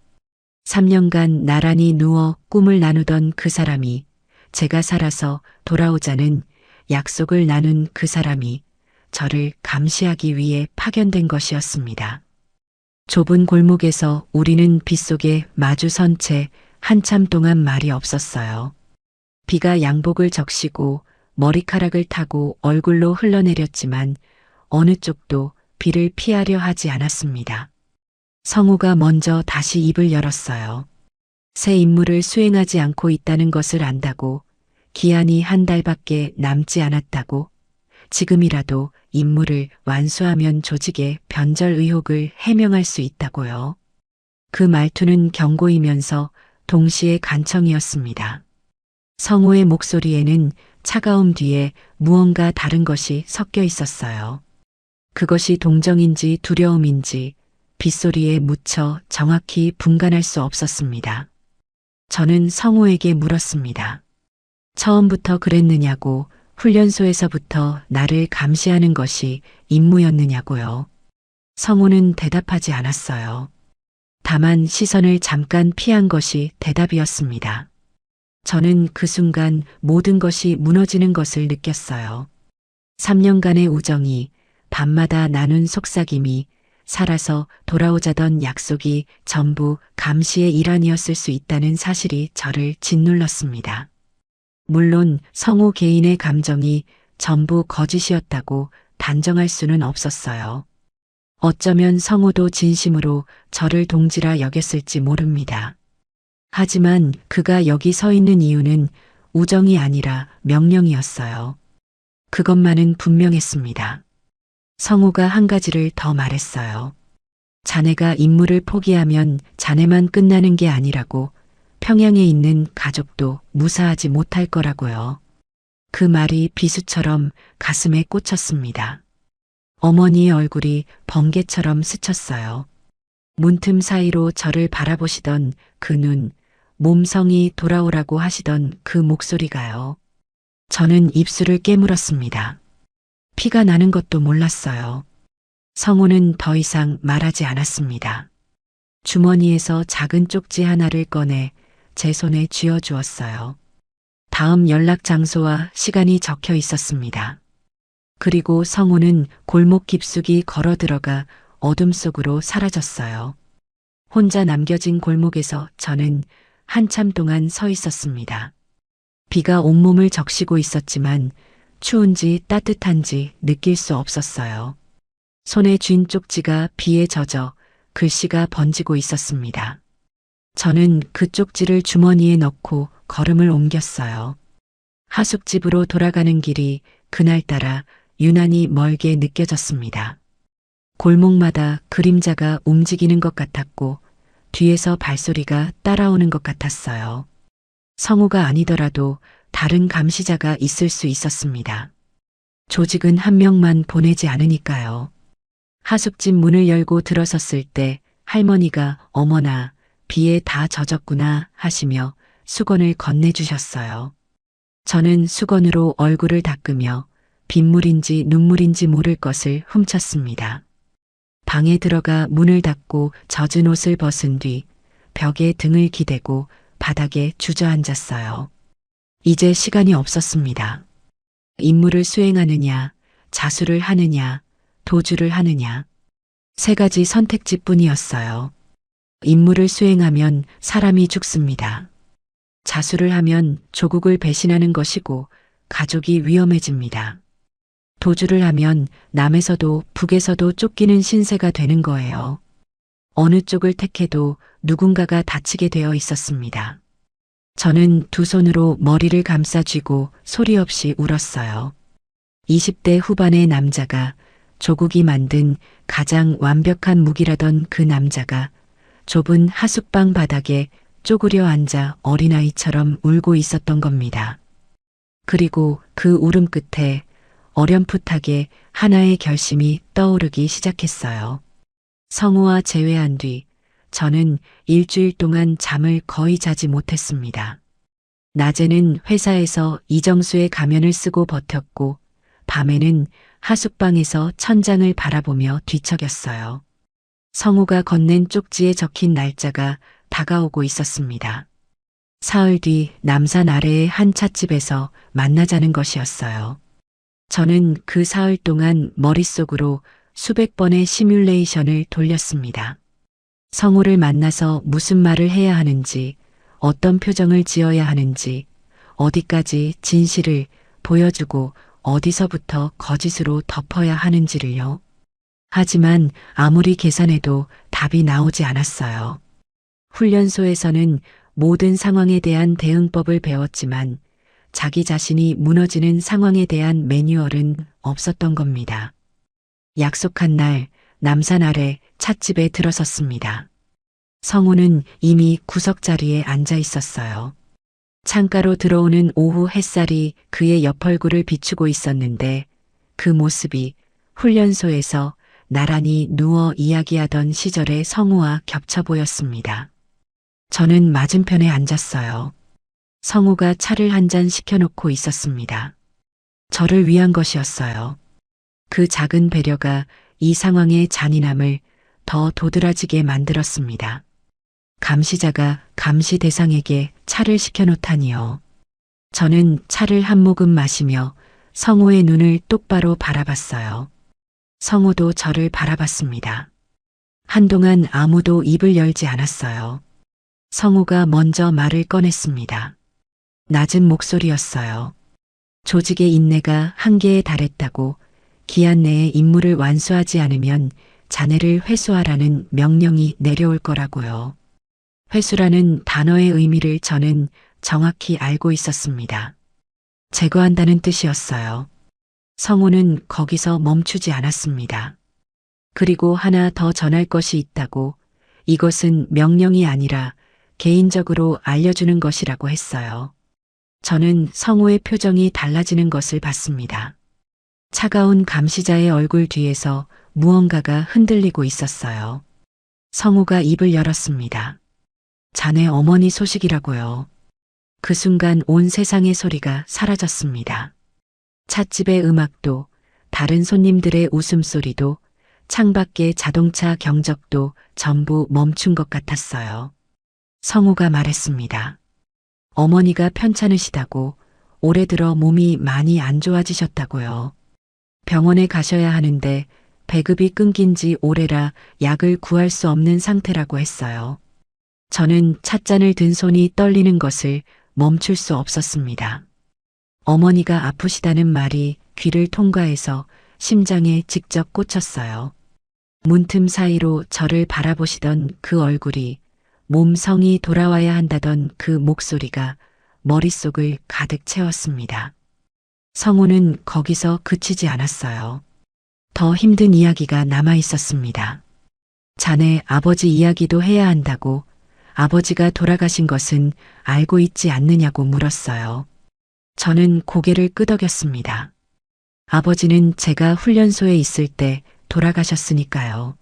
3년간 나란히 누워 꿈을 나누던 그 사람이, 제가 살아서 돌아오자는 약속을 나눈 그 사람이 저를 감시하기 위해 파견된 것이었습니다. 좁은 골목에서 우리는 빗속에 마주선 채 한참 동안 말이 없었어요. 비가 양복을 적시고 머리카락을 타고 얼굴로 흘러내렸지만 어느 쪽도 비를 피하려 하지 않았습니다. 성우가 먼저 다시 입을 열었어요. 새 임무를 수행하지 않고 있다는 것을 안다고, 기한이 한 달밖에 남지 않았다고, 지금이라도 임무를 완수하면 조직의 변절 의혹을 해명할 수 있다고요. 그 말투는 경고이면서 동시에 간청이었습니다. 성우의 목소리에는 차가움 뒤에 무언가 다른 것이 섞여 있었어요. 그것이 동정인지 두려움인지 빗소리에 묻혀 정확히 분간할 수 없었습니다. 저는 성우에게 물었습니다. 처음부터 그랬느냐고, 훈련소에서부터 나를 감시하는 것이 임무였느냐고요. 성우는 대답하지 않았어요. 다만 시선을 잠깐 피한 것이 대답이었습니다. 저는 그 순간 모든 것이 무너지는 것을 느꼈어요. 3년간의 우정이, 밤마다 나눈 속삭임이, 살아서 돌아오자던 약속이 전부 감시의 일환이었을 수 있다는 사실이 저를 짓눌렀습니다. 물론 성우 개인의 감정이 전부 거짓이었다고 단정할 수는 없었어요. 어쩌면 성우도 진심으로 저를 동지라 여겼을지 모릅니다. 하지만 그가 여기 서 있는 이유는 우정이 아니라 명령이었어요. 그것만은 분명했습니다. 성우가 한 가지를 더 말했어요. 자네가 임무를 포기하면 자네만 끝나는 게 아니라고, 평양에 있는 가족도 무사하지 못할 거라고요. 그 말이 비수처럼 가슴에 꽂혔습니다. 어머니의 얼굴이 번개처럼 스쳤어요. 문틈 사이로 저를 바라보시던 그 눈, 몸성이 돌아오라고 하시던 그 목소리가요. 저는 입술을 깨물었습니다. 피가 나는 것도 몰랐어요. 성우는 더 이상 말하지 않았습니다. 주머니에서 작은 쪽지 하나를 꺼내 제 손에 쥐어주었어요. 다음 연락 장소와 시간이 적혀 있었습니다. 그리고 성우는 골목 깊숙이 걸어 들어가 어둠 속으로 사라졌어요. 혼자 남겨진 골목에서 저는 한참 동안 서 있었습니다. 비가 온몸을 적시고 있었지만 추운지 따뜻한지 느낄 수 없었어요. 손에 쥔 쪽지가 비에 젖어 글씨가 번지고 있었습니다. 저는 그 쪽지를 주머니에 넣고 걸음을 옮겼어요. 하숙집으로 돌아가는 길이 그날따라 유난히 멀게 느껴졌습니다. 골목마다 그림자가 움직이는 것 같았고 뒤에서 발소리가 따라오는 것 같았어요. 성우가 아니더라도 다른 감시자가 있을 수 있었습니다. 조직은 한 명만 보내지 않으니까요. 하숙집 문을 열고 들어섰을 때 할머니가 어머나 비에 다 젖었구나 하시며 수건을 건네주셨어요. 저는 수건으로 얼굴을 닦으며 빗물인지 눈물인지 모를 것을 훔쳤습니다. 방에 들어가 문을 닫고 젖은 옷을 벗은 뒤 벽에 등을 기대고 바닥에 주저앉았어요. 이제 시간이 없었습니다. 임무를 수행하느냐, 자수를 하느냐, 도주를 하느냐. 세 가지 선택지뿐이었어요. 임무를 수행하면 사람이 죽습니다. 자수를 하면 조국을 배신하는 것이고 가족이 위험해집니다. 도주를 하면 남에서도 북에서도 쫓기는 신세가 되는 거예요. 어느 쪽을 택해도 누군가가 다치게 되어 있었습니다. 저는 두 손으로 머리를 감싸 쥐고 소리 없이 울었어요. 20대 후반의 남자가, 조국이 만든 가장 완벽한 무기라던 그 남자가 좁은 하숙방 바닥에 쪼그려 앉아 어린아이처럼 울고 있었던 겁니다. 그리고 그 울음 끝에 어렴풋하게 하나의 결심이 떠오르기 시작했어요. 성우와 재회한 뒤 저는 일주일 동안 잠을 거의 자지 못했습니다. 낮에는 회사에서 이정수의 가면을 쓰고 버텼고 밤에는 하숙방에서 천장을 바라보며 뒤척였어요. 성우가 건넨 쪽지에 적힌 날짜가 다가오고 있었습니다. 사흘 뒤 남산 아래의 한 찻집에서 만나자는 것이었어요. 저는 그 사흘 동안 머릿속으로 수백 번의 시뮬레이션을 돌렸습니다. 성우를 만나서 무슨 말을 해야 하는지, 어떤 표정을 지어야 하는지, 어디까지 진실을 보여주고 어디서부터 거짓으로 덮어야 하는지를요. 하지만 아무리 계산해도 답이 나오지 않았어요. 훈련소에서는 모든 상황에 대한 대응법을 배웠지만 자기 자신이 무너지는 상황에 대한 매뉴얼은 없었던 겁니다. 약속한 날 남산 아래 찻집에 들어섰습니다. 성우는 이미 구석자리에 앉아 있었어요. 창가로 들어오는 오후 햇살이 그의 옆얼굴을 비추고 있었는데 그 모습이 훈련소에서 나란히 누워 이야기하던 시절의 성우와 겹쳐 보였습니다. 저는 맞은편에 앉았어요. 성우가 차를 한 잔 시켜놓고 있었습니다. 저를 위한 것이었어요. 그 작은 배려가 이 상황의 잔인함을 더 도드라지게 만들었습니다. 감시자가 감시 대상에게 차를 시켜놓다니요. 저는 차를 한 모금 마시며 성우의 눈을 똑바로 바라봤어요. 성우도 저를 바라봤습니다. 한동안 아무도 입을 열지 않았어요. 성우가 먼저 말을 꺼냈습니다. 낮은 목소리였어요. 조직의 인내가 한계에 달했다고 기한 내에 임무를 완수하지 않으면 자네를 회수하라는 명령이 내려올 거라고요. 회수라는 단어의 의미를 저는 정확히 알고 있었습니다. 제거한다는 뜻이었어요. 성우는 거기서 멈추지 않았습니다. 그리고 하나 더 전할 것이 있다고, 이것은 명령이 아니라 개인적으로 알려주는 것이라고 했어요. 저는 성우의 표정이 달라지는 것을 봤습니다. 차가운 감시자의 얼굴 뒤에서 무언가가 흔들리고 있었어요. 성우가 입을 열었습니다. 자네 어머니 소식이라고요. 그 순간 온 세상의 소리가 사라졌습니다. 찻집의 음악도, 다른 손님들의 웃음소리도, 창밖의 자동차 경적도 전부 멈춘 것 같았어요. 성우가 말했습니다. 어머니가 편찮으시다고, 올해 들어 몸이 많이 안 좋아지셨다고요. 병원에 가셔야 하는데 배급이 끊긴 지 오래라 약을 구할 수 없는 상태라고 했어요. 저는 찻잔을 든 손이 떨리는 것을 멈출 수 없었습니다. 어머니가 아프시다는 말이 귀를 통과해서 심장에 직접 꽂혔어요. 문틈 사이로 저를 바라보시던 그 얼굴이, 몸 성이 돌아와야 한다던 그 목소리가 머릿속을 가득 채웠습니다. 성우는 거기서 그치지 않았어요. 더 힘든 이야기가 남아 있었습니다. 자네 아버지 이야기도 해야 한다고, 아버지가 돌아가신 것은 알고 있지 않느냐고 물었어요. 저는 고개를 끄덕였습니다. 아버지는 제가 훈련소에 있을 때 돌아가셨으니까요.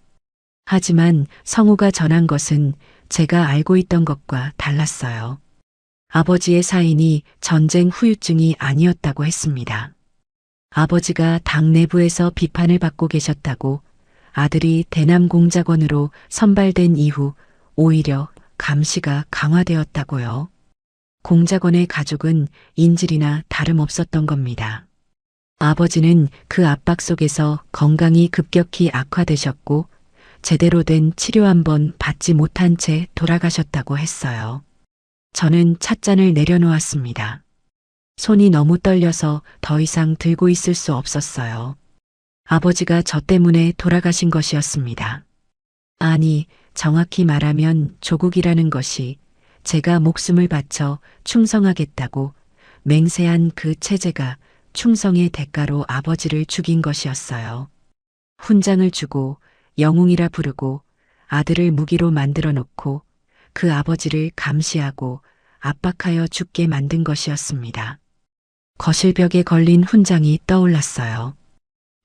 하지만 성우가 전한 것은 제가 알고 있던 것과 달랐어요. 아버지의 사인이 전쟁 후유증이 아니었다고 했습니다. 아버지가 당 내부에서 비판을 받고 계셨다고, 아들이 대남공작원으로 선발된 이후 오히려 감시가 강화되었다고요. 공작원의 가족은 인질이나 다름없었던 겁니다. 아버지는 그 압박 속에서 건강이 급격히 악화되셨고 제대로 된 치료 한번 받지 못한 채 돌아가셨다고 했어요. 저는 찻잔을 내려놓았습니다. 손이 너무 떨려서 더 이상 들고 있을 수 없었어요. 아버지가 저 때문에 돌아가신 것이었습니다. 아니, 정확히 말하면 조국이라는 것이 제가 목숨을 바쳐 충성하겠다고 맹세한 그 체제가 충성의 대가로 아버지를 죽인 것이었어요. 훈장을 주고 영웅이라 부르고 아들을 무기로 만들어 놓고 그 아버지를 감시하고 압박하여 죽게 만든 것이었습니다. 거실벽에 걸린 훈장이 떠올랐어요.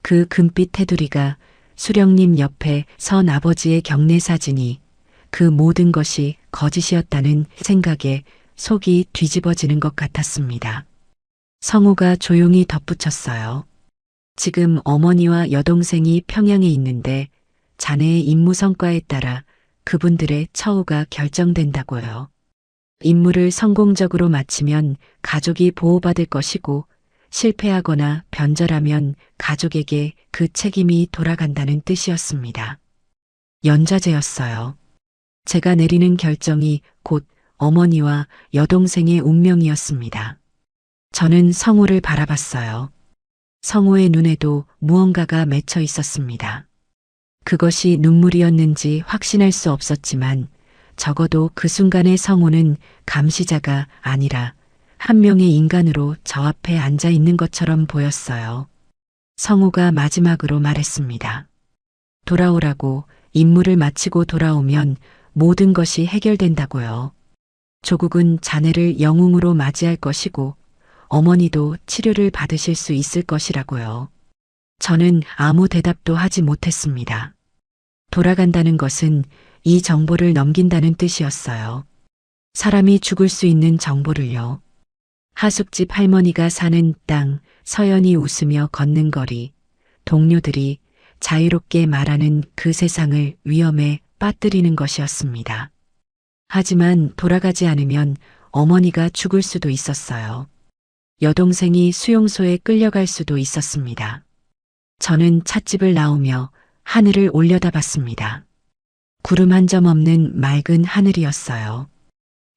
그 금빛 테두리가, 수령님 옆에 선 아버지의 경례 사진이, 그 모든 것이 거짓이었다는 생각에 속이 뒤집어지는 것 같았습니다. 성우가 조용히 덧붙였어요. 지금 어머니와 여동생이 평양에 있는데 자네의 임무 성과에 따라 그분들의 처우가 결정된다고요. 임무를 성공적으로 마치면 가족이 보호받을 것이고 실패하거나 변절하면 가족에게 그 책임이 돌아간다는 뜻이었습니다. 연좌제였어요. 제가 내리는 결정이 곧 어머니와 여동생의 운명이었습니다. 저는 성우를 바라봤어요. 성우의 눈에도 무언가가 맺혀 있었습니다. 그것이 눈물이었는지 확신할 수 없었지만 적어도 그 순간의 성우는 감시자가 아니라 한 명의 인간으로 저 앞에 앉아 있는 것처럼 보였어요. 성우가 마지막으로 말했습니다. 돌아오라고, 임무를 마치고 돌아오면 모든 것이 해결된다고요. 조국은 자네를 영웅으로 맞이할 것이고 어머니도 치료를 받으실 수 있을 것이라고요. 저는 아무 대답도 하지 못했습니다. 돌아간다는 것은 이 정보를 넘긴다는 뜻이었어요. 사람이 죽을 수 있는 정보를요. 하숙집 할머니가 사는 땅, 서연이 웃으며 걷는 거리, 동료들이 자유롭게 말하는 그 세상을 위험에 빠뜨리는 것이었습니다. 하지만 돌아가지 않으면 어머니가 죽을 수도 있었어요. 여동생이 수용소에 끌려갈 수도 있었습니다. 저는 찻집을 나오며 하늘을 올려다봤습니다. 구름 한 점 없는 맑은 하늘이었어요.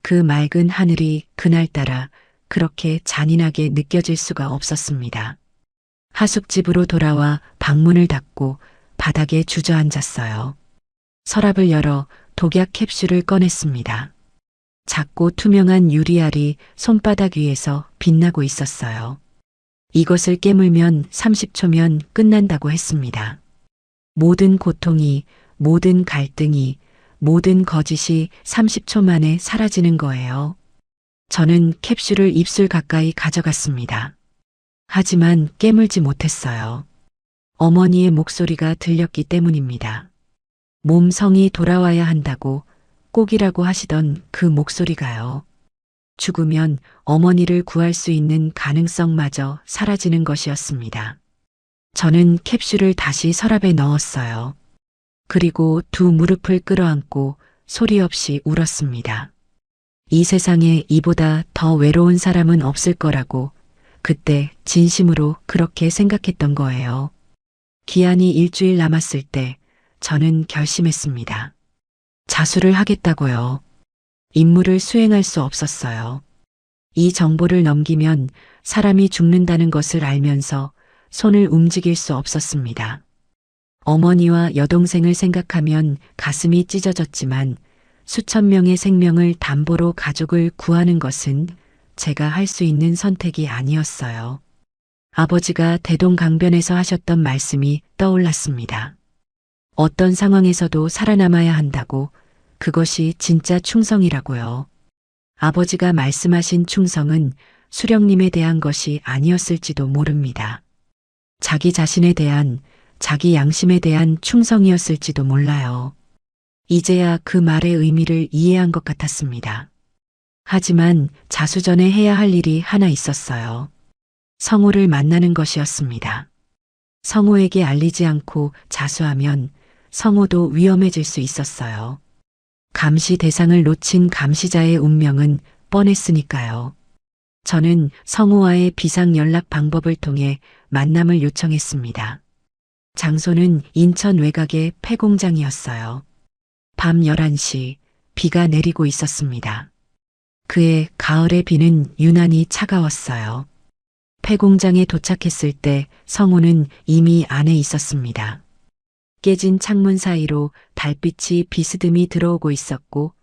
그 맑은 하늘이 그날따라 그렇게 잔인하게 느껴질 수가 없었습니다. 하숙집으로 돌아와 방문을 닫고 바닥에 주저앉았어요. 서랍을 열어 독약 캡슐을 꺼냈습니다. 작고 투명한 유리알이 손바닥 위에서 빛나고 있었어요. 이것을 깨물면 30초면 끝난다고 했습니다. 모든 고통이, 모든 갈등이, 모든 거짓이 30초 만에 사라지는 거예요. 저는 캡슐을 입술 가까이 가져갔습니다. 하지만 깨물지 못했어요. 어머니의 목소리가 들렸기 때문입니다. 몸성이 돌아와야 한다고 꼭이라고 하시던 그 목소리가요. 죽으면 어머니를 구할 수 있는 가능성마저 사라지는 것이었습니다. 저는 캡슐을 다시 서랍에 넣었어요. 그리고 두 무릎을 끌어안고 소리 없이 울었습니다. 이 세상에 이보다 더 외로운 사람은 없을 거라고 그때 진심으로 그렇게 생각했던 거예요. 기한이 일주일 남았을 때 저는 결심했습니다. 자수를 하겠다고요. 임무를 수행할 수 없었어요. 이 정보를 넘기면 사람이 죽는다는 것을 알면서 손을 움직일 수 없었습니다. 어머니와 여동생을 생각하면 가슴이 찢어졌지만 수천 명의 생명을 담보로 가족을 구하는 것은 제가 할 수 있는 선택이 아니었어요. 아버지가 대동강변에서 하셨던 말씀이 떠올랐습니다. 어떤 상황에서도 살아남아야 한다고, 그것이 진짜 충성이라고요. 아버지가 말씀하신 충성은 수령님에 대한 것이 아니었을지도 모릅니다. 자기 자신에 대한, 자기 양심에 대한 충성이었을지도 몰라요. 이제야 그 말의 의미를 이해한 것 같았습니다. 하지만 자수 전에 해야 할 일이 하나 있었어요. 성호를 만나는 것이었습니다. 성호에게 알리지 않고 자수하면 성호도 위험해질 수 있었어요. 감시 대상을 놓친 감시자의 운명은 뻔했으니까요. 저는 성호와의 비상 연락 방법을 통해 만남을 요청했습니다. 장소는 인천 외곽의 폐공장이었어요. 밤 11시 비가 내리고 있었습니다. 그해 가을의 비는 유난히 차가웠어요. 폐공장에 도착했을 때 성호는 이미 안에 있었습니다. 깨진 창문 사이로 달빛이 비스듬히 들어오고 있었고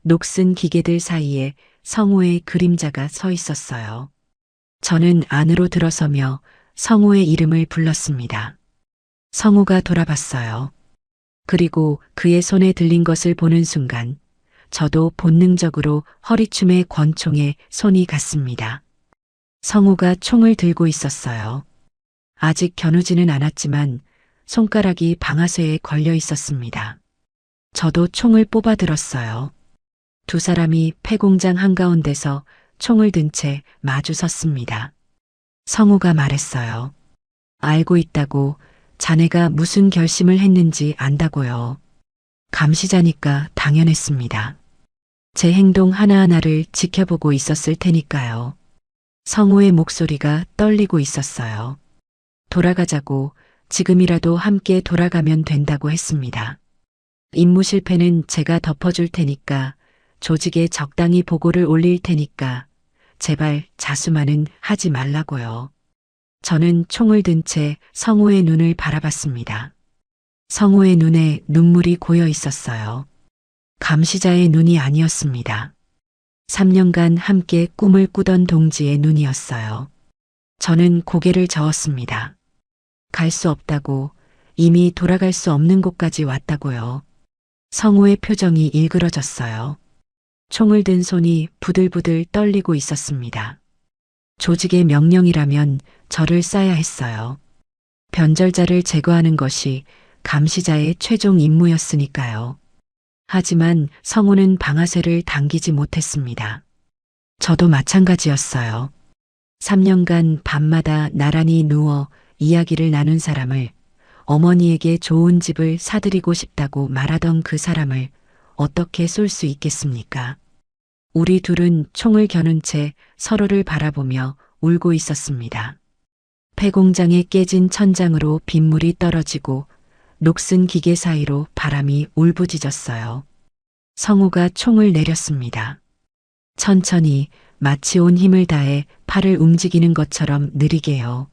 녹슨 기계들 사이에 성호의 그림자가 서 있었어요. 저는 안으로 들어서며 성호의 이름을 불렀습니다. 성호가 돌아봤어요. 그리고 그의 손에 들린 것을 보는 순간 저도 본능적으로 허리춤의 권총에 손이 갔습니다. 성호가 총을 들고 있었어요. 아직 겨누지는 않았지만 손가락이 방아쇠에 걸려 있었습니다. 저도 총을 뽑아 들었어요. 두 사람이 폐공장 한가운데서 총을 든 채 마주 섰습니다. 성호가 말했어요. 알고 있다고, 자네가 무슨 결심을 했는지 안다고요. 감시자니까 당연했습니다. 제 행동 하나하나를 지켜보고 있었을 테니까요. 성호의 목소리가 떨리고 있었어요. 돌아가자고, 지금이라도 함께 돌아가면 된다고 했습니다. 임무 실패는 제가 덮어줄 테니까, 조직에 적당히 보고를 올릴 테니까, 제발 자수만은 하지 말라고요. 저는 총을 든 채 성호의 눈을 바라봤습니다. 성호의 눈에 눈물이 고여 있었어요. 감시자의 눈이 아니었습니다. 3년간 함께 꿈을 꾸던 동지의 눈이었어요. 저는 고개를 저었습니다. 갈 수 없다고, 이미 돌아갈 수 없는 곳까지 왔다고요. 성호의 표정이 일그러졌어요. 총을 든 손이 부들부들 떨리고 있었습니다. 조직의 명령이라면 저를 쏴야 했어요. 변절자를 제거하는 것이 감시자의 최종 임무였으니까요. 하지만 성호는 방아쇠를 당기지 못했습니다. 저도 마찬가지였어요. 3년간 밤마다 나란히 누워 이야기를 나눈 사람을, 어머니에게 좋은 집을 사드리고 싶다고 말하던 그 사람을 어떻게 쏠 수 있겠습니까? 우리 둘은 총을 겨눈 채 서로를 바라보며 울고 있었습니다. 폐공장에 깨진 천장으로 빗물이 떨어지고 녹슨 기계 사이로 바람이 울부짖었어요. 성우가 총을 내렸습니다. 천천히, 마치 온 힘을 다해 팔을 움직이는 것처럼 느리게요.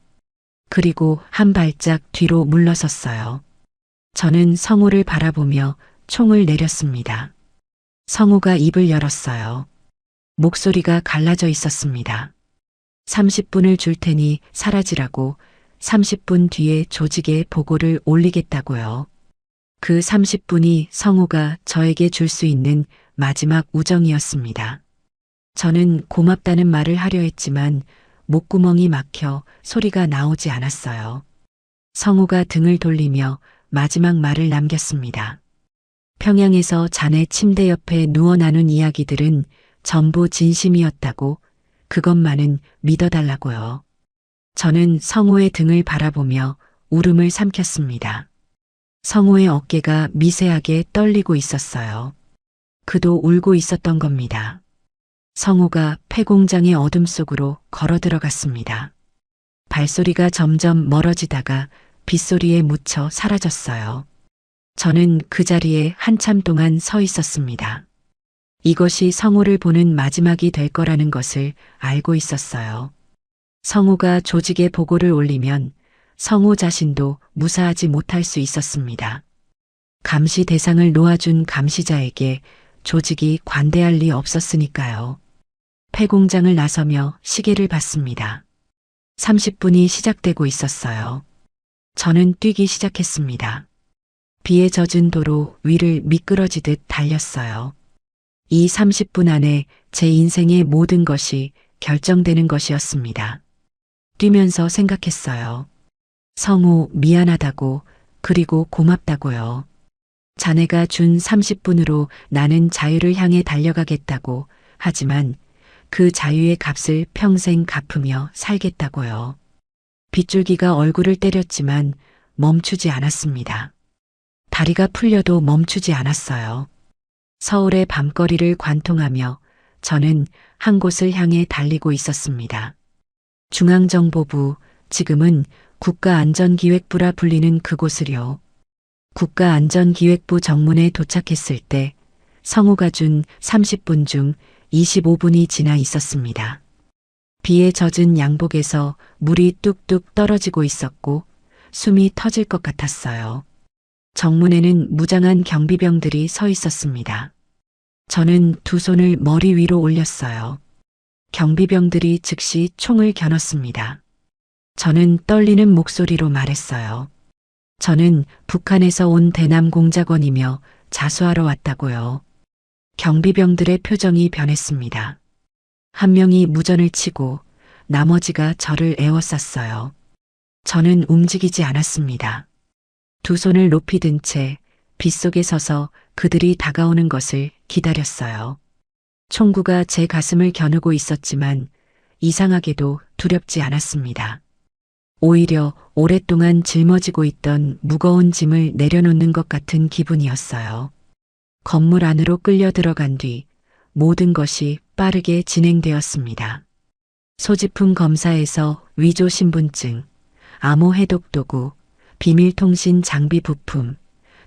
그리고 한 발짝 뒤로 물러섰어요. 저는 성우를 바라보며 총을 내렸습니다. 성우가 입을 열었어요. 목소리가 갈라져 있었습니다. 30분을 줄 테니 사라지라고, 30분 뒤에 조직에 보고를 올리겠다고요. 그 30분이 성우가 저에게 줄 수 있는 마지막 우정이었습니다. 저는 고맙다는 말을 하려 했지만 목구멍이 막혀 소리가 나오지 않았어요. 성우가 등을 돌리며 마지막 말을 남겼습니다. 평양에서 자네 침대 옆에 누워 나눈 이야기들은 전부 진심이었다고, 그것만은 믿어달라고요. 저는 성우의 등을 바라보며 울음을 삼켰습니다. 성우의 어깨가 미세하게 떨리고 있었어요. 그도 울고 있었던 겁니다. 성우가 폐공장의 어둠 속으로 걸어 들어갔습니다. 발소리가 점점 멀어지다가 빗소리에 묻혀 사라졌어요. 저는 그 자리에 한참 동안 서 있었습니다. 이것이 성우를 보는 마지막이 될 거라는 것을 알고 있었어요. 성우가 조직에 보고를 올리면 성우 자신도 무사하지 못할 수 있었습니다. 감시 대상을 놓아준 감시자에게 조직이 관대할 리 없었으니까요. 폐공장을 나서며 시계를 봤습니다. 30분이 시작되고 있었어요. 저는 뛰기 시작했습니다. 비에 젖은 도로 위를 미끄러지듯 달렸어요. 이 30분 안에 제 인생의 모든 것이 결정되는 것이었습니다. 뛰면서 생각했어요. 성우 미안하다고, 그리고 고맙다고요. 자네가 준 30분으로 나는 자유를 향해 달려가겠다고, 하지만 그 자유의 값을 평생 갚으며 살겠다고요. 빗줄기가 얼굴을 때렸지만 멈추지 않았습니다. 다리가 풀려도 멈추지 않았어요. 서울의 밤거리를 관통하며 저는 한 곳을 향해 달리고 있었습니다. 중앙정보부, 지금은 국가안전기획부라 불리는 그곳을요. 국가안전기획부 정문에 도착했을 때 성우가 준 30분 중 25분이 지나 있었습니다. 비에 젖은 양복에서 물이 뚝뚝 떨어지고 있었고 숨이 터질 것 같았어요. 정문에는 무장한 경비병들이 서 있었습니다. 저는 두 손을 머리 위로 올렸어요. 경비병들이 즉시 총을 겨눴습니다. 저는 떨리는 목소리로 말했어요. 저는 북한에서 온 대남 공작원이며 자수하러 왔다고요. 경비병들의 표정이 변했습니다. 한 명이 무전을 치고 나머지가 저를 에워쌌어요. 저는 움직이지 않았습니다. 두 손을 높이 든 채 빗속에 서서 그들이 다가오는 것을 기다렸어요. 총구가 제 가슴을 겨누고 있었지만 이상하게도 두렵지 않았습니다. 오히려 오랫동안 짊어지고 있던 무거운 짐을 내려놓는 것 같은 기분이었어요. 건물 안으로 끌려 들어간 뒤 모든 것이 빠르게 진행되었습니다. 소지품 검사에서 위조 신분증, 암호 해독 도구, 비밀통신 장비 부품,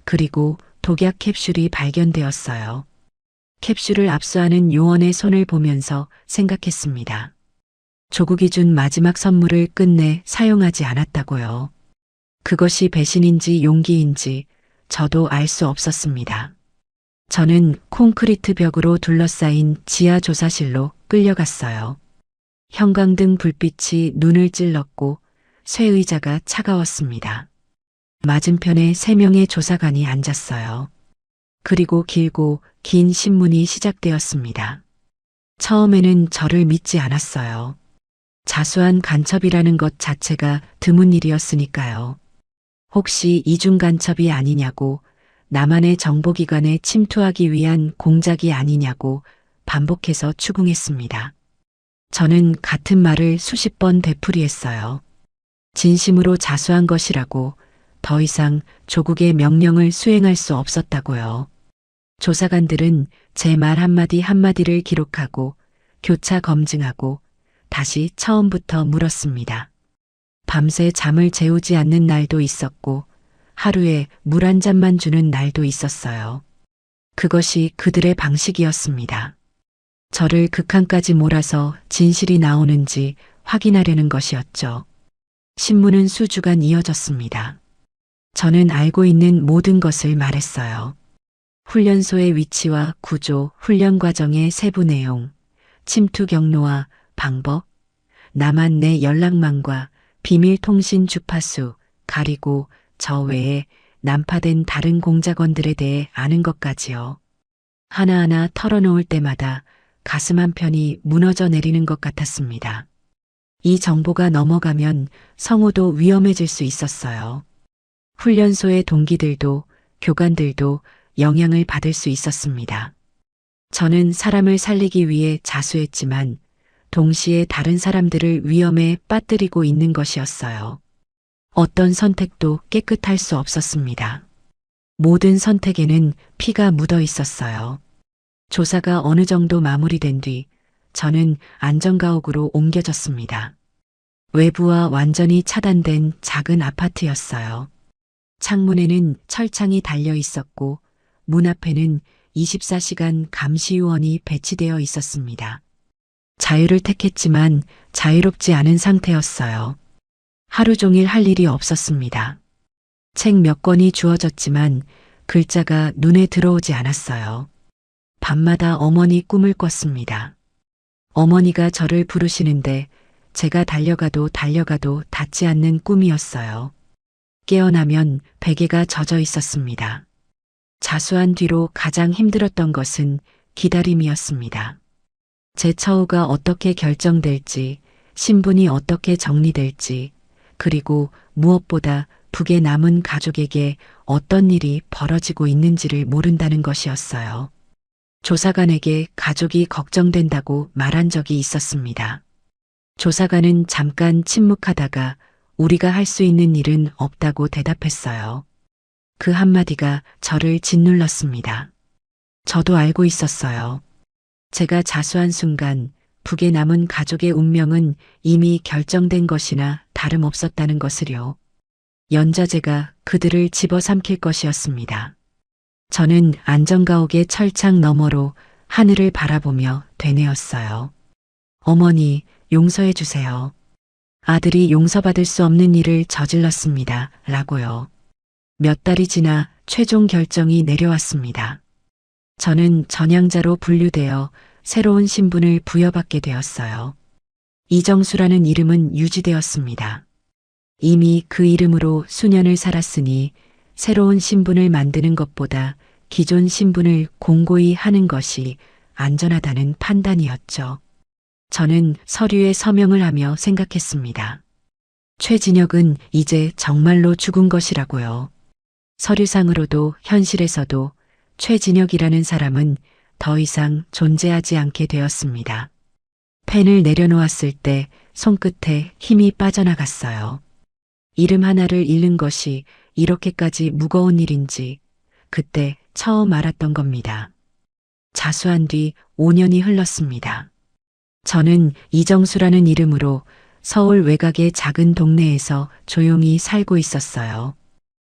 그리고 독약 캡슐이 발견되었어요. 캡슐을 압수하는 요원의 손을 보면서 생각했습니다. 조국이 준 마지막 선물을 끝내 사용하지 않았다고요. 그것이 배신인지 용기인지 저도 알 수 없었습니다. 저는 콘크리트 벽으로 둘러싸인 지하 조사실로 끌려갔어요. 형광등 불빛이 눈을 찔렀고 쇠의자가 차가웠습니다. 맞은편에 3명의 조사관이 앉았어요. 그리고 길고 긴 신문이 시작되었습니다. 처음에는 저를 믿지 않았어요. 자수한 간첩이라는 것 자체가 드문 일이었으니까요. 혹시 이중 간첩이 아니냐고, 나만의 정보기관에 침투하기 위한 공작이 아니냐고 반복해서 추궁했습니다. 저는 같은 말을 수십 번 되풀이했어요. 진심으로 자수한 것이라고, 더 이상 조국의 명령을 수행할 수 없었다고요. 조사관들은 제 말 한마디 한마디를 기록하고 교차 검증하고 다시 처음부터 물었습니다. 밤새 잠을 재우지 않는 날도 있었고 하루에 물 한 잔만 주는 날도 있었어요. 그것이 그들의 방식이었습니다. 저를 극한까지 몰아서 진실이 나오는지 확인하려는 것이었죠. 신문은 수주간 이어졌습니다. 저는 알고 있는 모든 것을 말했어요. 훈련소의 위치와 구조, 훈련 과정의 세부 내용, 침투 경로와 방법, 나만 내 연락망과 비밀 통신 주파수, 가리고 저 외에 난파된 다른 공작원들에 대해 아는 것까지요. 하나하나 털어놓을 때마다 가슴 한편이 무너져 내리는 것 같았습니다. 이 정보가 넘어가면 성우도 위험해질 수 있었어요. 훈련소의 동기들도 교관들도 영향을 받을 수 있었습니다. 저는 사람을 살리기 위해 자수했지만 동시에 다른 사람들을 위험에 빠뜨리고 있는 것이었어요. 어떤 선택도 깨끗할 수 없었습니다. 모든 선택에는 피가 묻어 있었어요. 조사가 어느 정도 마무리된 뒤 저는 안전가옥으로 옮겨졌습니다. 외부와 완전히 차단된 작은 아파트였어요. 창문에는 철창이 달려 있었고 문 앞에는 24시간 감시요원이 배치되어 있었습니다. 자유를 택했지만 자유롭지 않은 상태였어요. 하루 종일 할 일이 없었습니다. 책 몇 권이 주어졌지만 글자가 눈에 들어오지 않았어요. 밤마다 어머니 꿈을 꿨습니다. 어머니가 저를 부르시는데 제가 달려가도 닿지 않는 꿈이었어요. 깨어나면 베개가 젖어 있었습니다. 자수한 뒤로 가장 힘들었던 것은 기다림이었습니다. 제 처우가 어떻게 결정될지, 신분이 어떻게 정리될지, 그리고 무엇보다 북에 남은 가족에게 어떤 일이 벌어지고 있는지를 모른다는 것이었어요. 조사관에게 가족이 걱정된다고 말한 적이 있었습니다. 조사관은 잠깐 침묵하다가 우리가 할 수 있는 일은 없다고 대답했어요. 그 한마디가 저를 짓눌렀습니다. 저도 알고 있었어요. 제가 자수한 순간 북에 남은 가족의 운명은 이미 결정된 것이나 다름없었다는 것을요. 연좌제가 그들을 집어삼킬 것이었습니다. 저는 안전가옥의 철창 너머로 하늘을 바라보며 되뇌었어요. 어머니, 용서해 주세요. 아들이 용서받을 수 없는 일을 저질렀습니다. 라고요. 몇 달이 지나 최종 결정이 내려왔습니다. 저는 전향자로 분류되어 새로운 신분을 부여받게 되었어요. 이정수라는 이름은 유지되었습니다. 이미 그 이름으로 수년을 살았으니 새로운 신분을 만드는 것보다 기존 신분을 공고히 하는 것이 안전하다는 판단이었죠. 저는 서류에 서명을 하며 생각했습니다. 최진혁은 이제 정말로 죽은 것이라고요. 서류상으로도 현실에서도 최진혁이라는 사람은 더 이상 존재하지 않게 되었습니다. 펜을 내려놓았을 때 손끝에 힘이 빠져나갔어요. 이름 하나를 잃는 것이 이렇게까지 무거운 일인지 그때 처음 알았던 겁니다. 자수한 뒤 5년이 흘렀습니다. 저는 이정수라는 이름으로 서울 외곽의 작은 동네에서 조용히 살고 있었어요.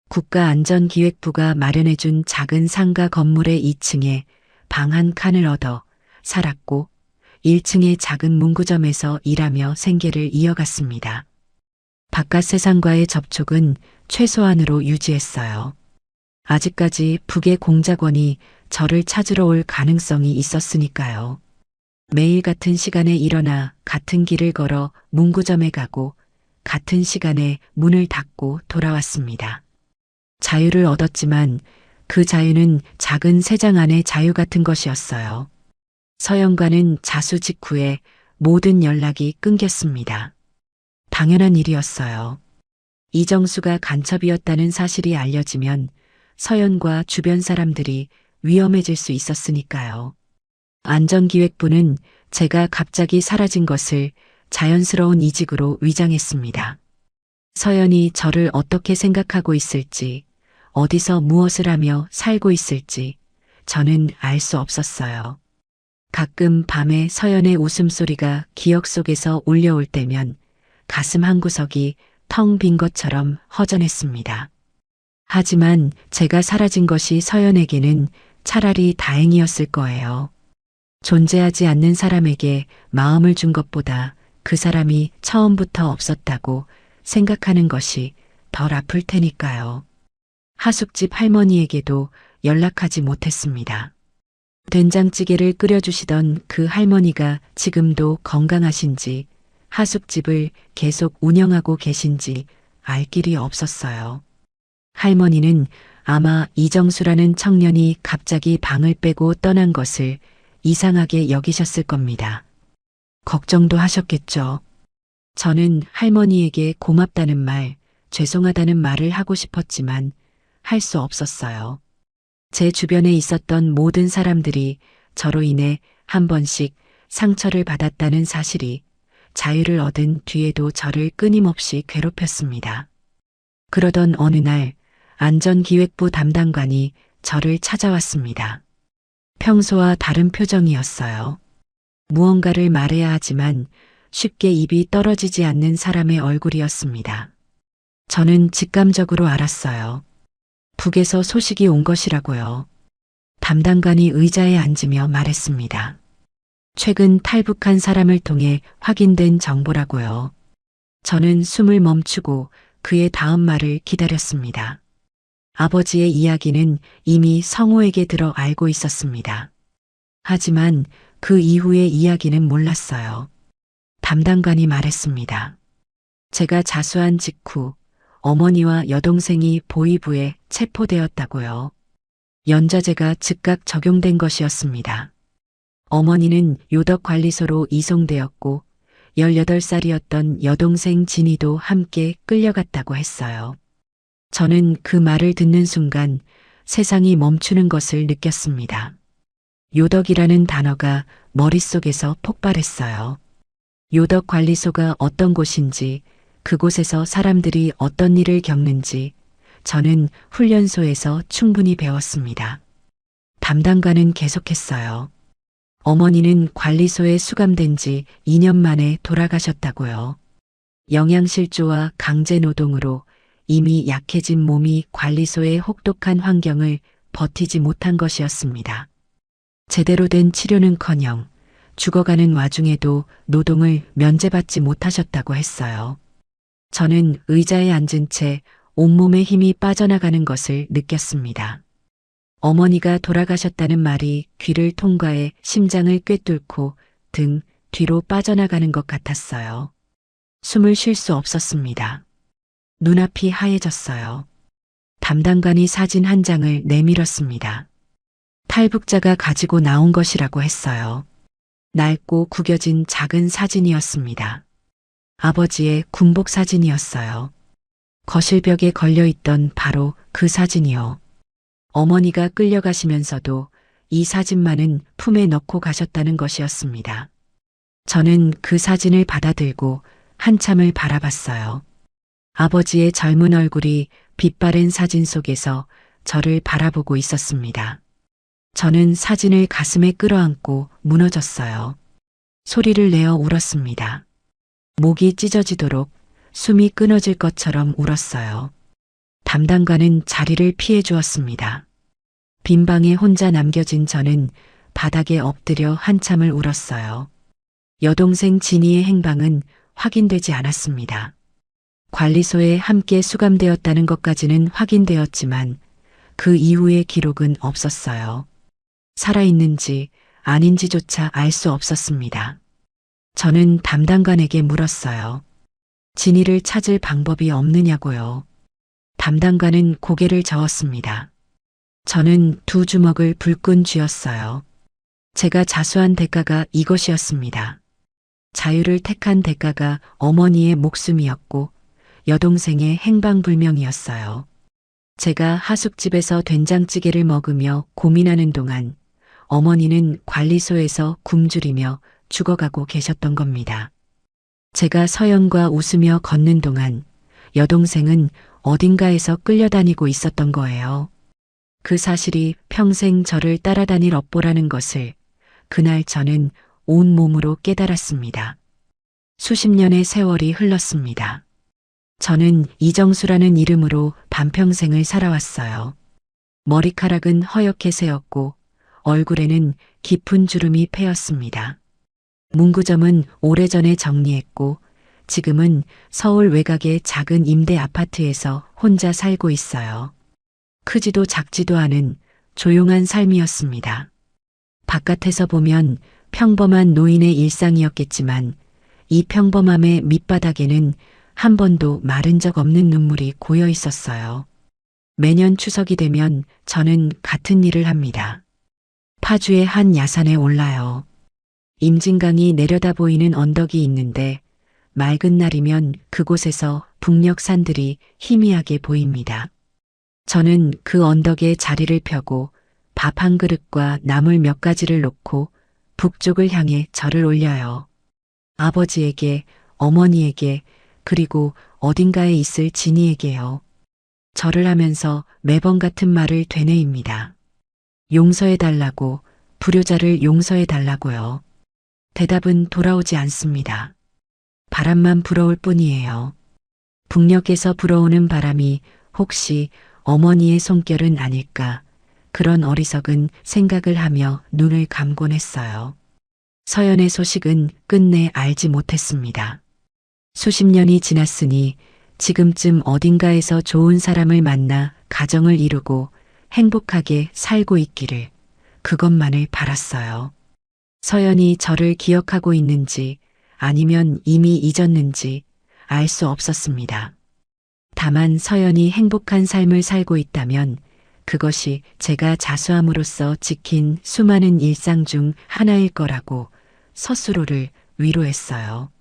국가안전기획부가 마련해준 작은 상가 건물의 2층에 방 한 칸을 얻어 살았고 1층의 작은 문구점에서 일하며 생계를 이어갔습니다. 바깥 세상과의 접촉은 최소한으로 유지했어요. 아직까지 북의 공작원이 저를 찾으러 올 가능성이 있었으니까요. 매일 같은 시간에 일어나 같은 길을 걸어 문구점에 가고 같은 시간에 문을 닫고 돌아왔습니다. 자유를 얻었지만 그 자유는 작은 새장 안의 자유 같은 것이었어요. 서영과는 자수 직후에 모든 연락이 끊겼습니다. 당연한 일이었어요. 이정수가 간첩이었다는 사실이 알려지면 서연과 주변 사람들이 위험해질 수 있었으니까요. 안전기획부는 제가 갑자기 사라진 것을 자연스러운 이직으로 위장했습니다. 서연이 저를 어떻게 생각하고 있을지, 어디서 무엇을 하며 살고 있을지 저는 알 수 없었어요. 가끔 밤에 서연의 웃음소리가 기억 속에서 울려올 때면 가슴 한구석이 텅 빈 것처럼 허전했습니다. 하지만 제가 사라진 것이 서연에게는 차라리 다행이었을 거예요. 존재하지 않는 사람에게 마음을 준 것보다 그 사람이 처음부터 없었다고 생각하는 것이 덜 아플 테니까요. 하숙집 할머니에게도 연락하지 못했습니다. 된장찌개를 끓여주시던 그 할머니가 지금도 건강하신지 하숙집을 계속 운영하고 계신지 알 길이 없었어요. 할머니는 아마 이정수라는 청년이 갑자기 방을 빼고 떠난 것을 이상하게 여기셨을 겁니다. 걱정도 하셨겠죠. 저는 할머니에게 고맙다는 말, 죄송하다는 말을 하고 싶었지만 할 수 없었어요. 제 주변에 있었던 모든 사람들이 저로 인해 한 번씩 상처를 받았다는 사실이 자유를 얻은 뒤에도 저를 끊임없이 괴롭혔습니다. 그러던 어느 날 안전기획부 담당관이 저를 찾아왔습니다. 평소와 다른 표정이었어요. 무언가를 말해야 하지만 쉽게 입이 떨어지지 않는 사람의 얼굴이었습니다. 저는 직감적으로 알았어요. 북에서 소식이 온 것이라고요. 담당관이 의자에 앉으며 말했습니다. 최근 탈북한 사람을 통해 확인된 정보라고요. 저는 숨을 멈추고 그의 다음 말을 기다렸습니다. 아버지의 이야기는 이미 성우에게 들어 알고 있었습니다. 하지만 그 이후의 이야기는 몰랐어요. 담당관이 말했습니다. 제가 자수한 직후 어머니와 여동생이 보위부에 체포되었다고요. 연좌제가 즉각 적용된 것이었습니다. 어머니는 요덕관리소로 이송되었고 18살이었던 여동생 진이도 함께 끌려갔다고 했어요. 저는 그 말을 듣는 순간 세상이 멈추는 것을 느꼈습니다. 요덕이라는 단어가 머릿속에서 폭발했어요. 요덕관리소가 어떤 곳인지, 그곳에서 사람들이 어떤 일을 겪는지 저는 훈련소에서 충분히 배웠습니다. 담당관은 계속했어요. 어머니는 관리소에 수감된 지 2년 만에 돌아가셨다고요. 영양실조와 강제노동으로 이미 약해진 몸이 관리소의 혹독한 환경을 버티지 못한 것이었습니다. 제대로 된 치료는커녕 죽어가는 와중에도 노동을 면제받지 못하셨다고 했어요. 저는 의자에 앉은 채 온몸에 힘이 빠져나가는 것을 느꼈습니다. 어머니가 돌아가셨다는 말이 귀를 통과해 심장을 꿰뚫고 등 뒤로 빠져나가는 것 같았어요. 숨을 쉴 수 없었습니다. 눈앞이 하얘졌어요. 담당관이 사진 한 장을 내밀었습니다. 탈북자가 가지고 나온 것이라고 했어요. 낡고 구겨진 작은 사진이었습니다. 아버지의 군복 사진이었어요. 거실벽에 걸려있던 바로 그 사진이요. 어머니가 끌려가시면서도 이 사진만은 품에 넣고 가셨다는 것이었습니다. 저는 그 사진을 받아들고 한참을 바라봤어요. 아버지의 젊은 얼굴이 빛바랜 사진 속에서 저를 바라보고 있었습니다. 저는 사진을 가슴에 끌어안고 무너졌어요. 소리를 내어 울었습니다. 목이 찢어지도록 숨이 끊어질 것처럼 울었어요. 담당관은 자리를 피해 주었습니다. 빈 방에 혼자 남겨진 저는 바닥에 엎드려 한참을 울었어요. 여동생 진이의 행방은 확인되지 않았습니다. 관리소에 함께 수감되었다는 것까지는 확인되었지만 그 이후의 기록은 없었어요. 살아있는지 아닌지조차 알 수 없었습니다. 저는 담당관에게 물었어요. 진이를 찾을 방법이 없느냐고요. 담당관은 고개를 저었습니다. 저는 두 주먹을 불끈 쥐었어요. 제가 자수한 대가가 이것이었습니다. 자유를 택한 대가가 어머니의 목숨이었고 여동생의 행방불명이었어요. 제가 하숙집에서 된장찌개를 먹으며 고민하는 동안 어머니는 관리소에서 굶주리며 죽어가고 계셨던 겁니다. 제가 서연과 웃으며 걷는 동안 여동생은 어딘가에서 끌려다니고 있었던 거예요. 그 사실이 평생 저를 따라다닐 업보라는 것을 그날 저는 온몸으로 깨달았습니다. 수십 년의 세월이 흘렀습니다. 저는 이정수라는 이름으로 반평생을 살아왔어요. 머리카락은 허옇게 새었고 얼굴에는 깊은 주름이 패였습니다. 문구점은 오래전에 정리했고 지금은 서울 외곽의 작은 임대 아파트에서 혼자 살고 있어요. 크지도 작지도 않은 조용한 삶이었습니다. 바깥에서 보면 평범한 노인의 일상이었겠지만 이 평범함의 밑바닥에는 한 번도 마른 적 없는 눈물이 고여 있었어요. 매년 추석이 되면 저는 같은 일을 합니다. 파주의 한 야산에 올라요. 임진강이 내려다 보이는 언덕이 있는데 맑은 날이면 그곳에서 북녘산들이 희미하게 보입니다. 저는 그 언덕에 자리를 펴고 밥 한 그릇과 나물 몇 가지를 놓고 북쪽을 향해 절을 올려요. 아버지에게, 어머니에게, 그리고 어딘가에 있을 진이에게요. 절을 하면서 매번 같은 말을 되뇌입니다. 용서해달라고, 불효자를 용서해달라고요. 대답은 돌아오지 않습니다. 바람만 불어올 뿐이에요. 북녘에서 불어오는 바람이 혹시 어머니의 손결은 아닐까, 그런 어리석은 생각을 하며 눈을 감곤 했어요. 서연의 소식은 끝내 알지 못했습니다. 수십 년이 지났으니 지금쯤 어딘가에서 좋은 사람을 만나 가정을 이루고 행복하게 살고 있기를, 그것만을 바랐어요. 서연이 저를 기억하고 있는지 아니면 이미 잊었는지 알 수 없었습니다. 다만 서연이 행복한 삶을 살고 있다면 그것이 제가 자수함으로써 지킨 수많은 일상 중 하나일 거라고 스스로를 위로했어요.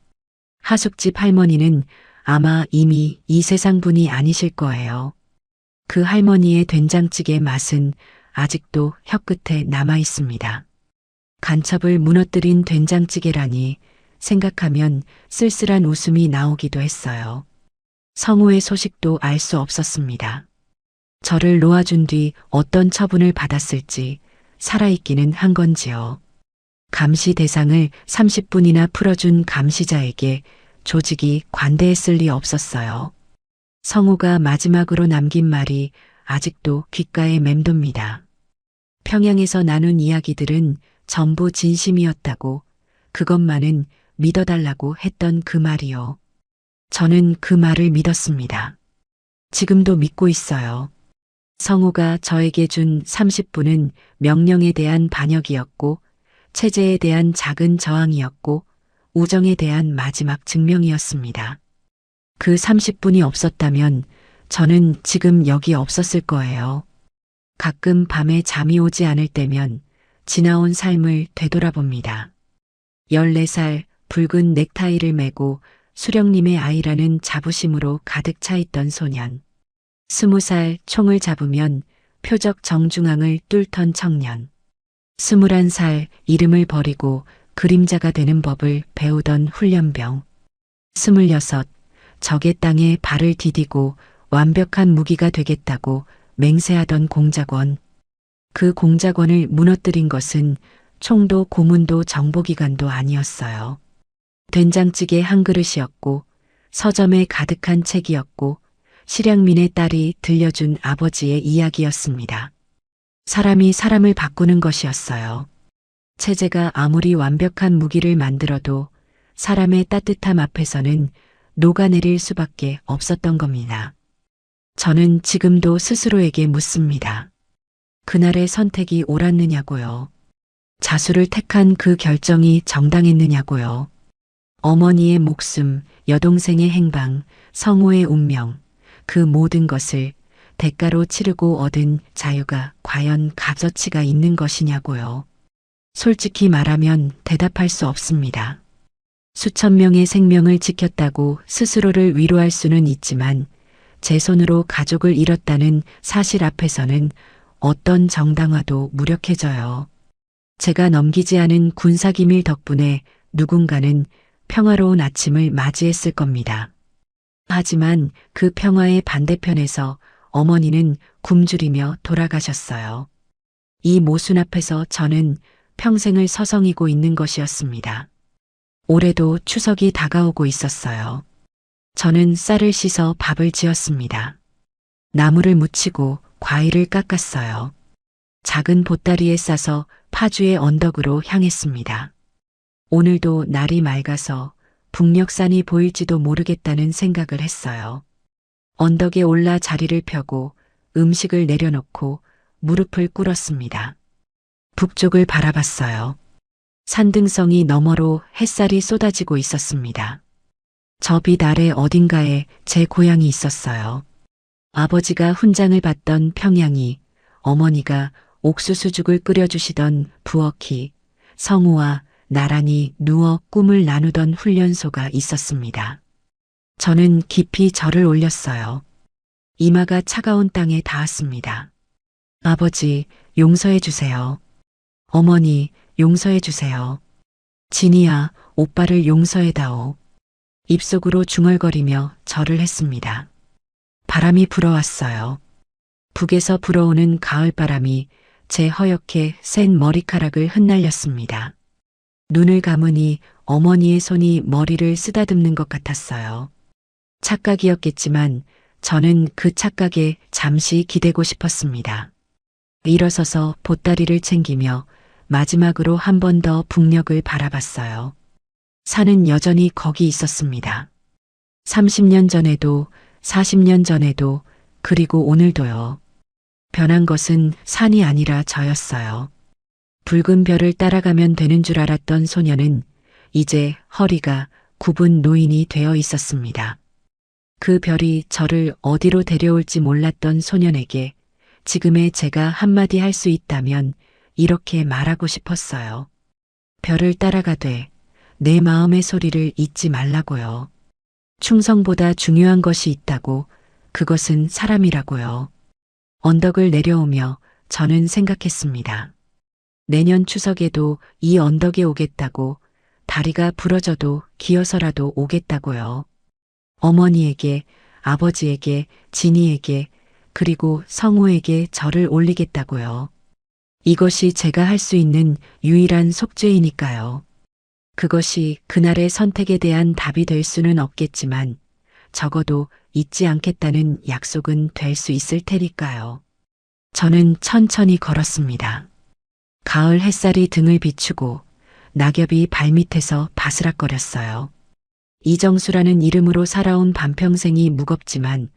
하숙집 할머니는 아마 이미 이 세상 분이 아니실 거예요. 그 할머니의 된장찌개 맛은 아직도 혀끝에 남아 있습니다. 간첩을 무너뜨린 된장찌개라니 생각하면 쓸쓸한 웃음이 나오기도 했어요. 성우의 소식도 알 수 없었습니다. 저를 놓아준 뒤 어떤 처분을 받았을지, 살아있기는 한 건지요. 감시 대상을 30분이나 풀어준 감시자에게 조직이 관대했을 리 없었어요. 성우가 마지막으로 남긴 말이 아직도 귓가에 맴돕니다. 평양에서 나눈 이야기들은 전부 진심이었다고, 그것만은 믿어달라고 했던 그 말이요. 저는 그 말을 믿었습니다. 지금도 믿고 있어요. 성우가 저에게 준 30분은 명령에 대한 반역이었고, 체제에 대한 작은 저항이었고, 우정에 대한 마지막 증명이었습니다. 그 30분이 없었다면 저는 지금 여기 없었을 거예요. 가끔 밤에 잠이 오지 않을 때면 지나온 삶을 되돌아봅니다. 14살 붉은 넥타이를 메고 수령님의 아이라는 자부심으로 가득 차 있던 소년. 20살 총을 잡으면 표적 정중앙을 뚫던 청년. 21살 이름을 버리고 그림자가 되는 법을 배우던 훈련병. 26 적의 땅에 발을 디디고 완벽한 무기가 되겠다고 맹세하던 공작원. 그 공작원을 무너뜨린 것은 총도 고문도 정보기관도 아니었어요. 된장찌개 한 그릇이었고, 서점에 가득한 책이었고, 실향민의 딸이 들려준 아버지의 이야기였습니다. 사람이 사람을 바꾸는 것이었어요. 체제가 아무리 완벽한 무기를 만들어도 사람의 따뜻함 앞에서는 녹아내릴 수밖에 없었던 겁니다. 저는 지금도 스스로에게 묻습니다. 그날의 선택이 옳았느냐고요. 자수를 택한 그 결정이 정당했느냐고요. 어머니의 목숨, 여동생의 행방, 성우의 운명, 그 모든 것을 대가로 치르고 얻은 자유가 과연 값어치가 있는 것이냐고요. 솔직히 말하면 대답할 수 없습니다. 수천 명의 생명을 지켰다고 스스로를 위로할 수는 있지만 제 손으로 가족을 잃었다는 사실 앞에서는 어떤 정당화도 무력해져요. 제가 넘기지 않은 군사기밀 덕분에 누군가는 평화로운 아침을 맞이했을 겁니다. 하지만 그 평화의 반대편에서 어머니는 굶주리며 돌아가셨어요. 이 모순 앞에서 저는 평생을 서성이고 있는 것이었습니다. 올해도 추석이 다가오고 있었어요. 저는 쌀을 씻어 밥을 지었습니다. 나물을 무치고 과일을 깎았어요. 작은 보따리에 싸서 파주의 언덕으로 향했습니다. 오늘도 날이 맑아서 북녘산이 보일지도 모르겠다는 생각을 했어요. 언덕에 올라 자리를 펴고 음식을 내려놓고 무릎을 꿇었습니다. 북쪽을 바라봤어요. 산등성이 너머로 햇살이 쏟아지고 있었습니다. 저 빛 아래 어딘가에 제 고향이 있었어요. 아버지가 훈장을 받던 평양이, 어머니가 옥수수죽을 끓여주시던 부엌이, 성우와 나란히 누워 꿈을 나누던 훈련소가 있었습니다. 저는 깊이 절을 올렸어요. 이마가 차가운 땅에 닿았습니다. 아버지, 용서해 주세요. 어머니, 용서해 주세요. 진이야, 오빠를 용서해다오. 입속으로 중얼거리며 절을 했습니다. 바람이 불어왔어요. 북에서 불어오는 가을바람이 제 허옇게 센 머리카락을 흩날렸습니다. 눈을 감으니 어머니의 손이 머리를 쓰다듬는 것 같았어요. 착각이었겠지만 저는 그 착각에 잠시 기대고 싶었습니다. 일어서서 보따리를 챙기며 마지막으로 한 번 더 북녘을 바라봤어요. 산은 여전히 거기 있었습니다. 30년 전에도 40년 전에도 그리고 오늘도요. 변한 것은 산이 아니라 저였어요. 붉은 별을 따라가면 되는 줄 알았던 소녀는 이제 허리가 굽은 노인이 되어 있었습니다. 그 별이 저를 어디로 데려올지 몰랐던 소년에게 지금의 제가 한마디 할 수 있다면 이렇게 말하고 싶었어요. 별을 따라가되 내 마음의 소리를 잊지 말라고요. 충성보다 중요한 것이 있다고, 그것은 사람이라고요. 언덕을 내려오며 저는 생각했습니다. 내년 추석에도 이 언덕에 오겠다고, 다리가 부러져도 기어서라도 오겠다고요. 어머니에게, 아버지에게, 진이에게, 그리고 성우에게 절을 올리겠다고요. 이것이 제가 할 수 있는 유일한 속죄이니까요. 그것이 그날의 선택에 대한 답이 될 수는 없겠지만 적어도 잊지 않겠다는 약속은 될 수 있을 테니까요. 저는 천천히 걸었습니다. 가을 햇살이 등을 비추고 낙엽이 발밑에서 바스락거렸어요. 이정수라는 이름으로 살아온 반평생이 무겁지만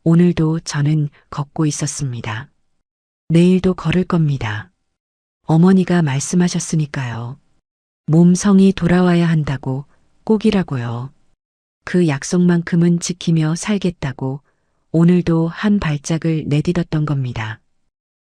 오늘도 저는 걷고 있었습니다. 내일도 걸을 겁니다. 어머니가 말씀하셨으니까요. 몸성이 돌아와야 한다고, 꼭이라고요. 그 약속만큼은 지키며 살겠다고 오늘도 한 발짝을 내딛었던 겁니다.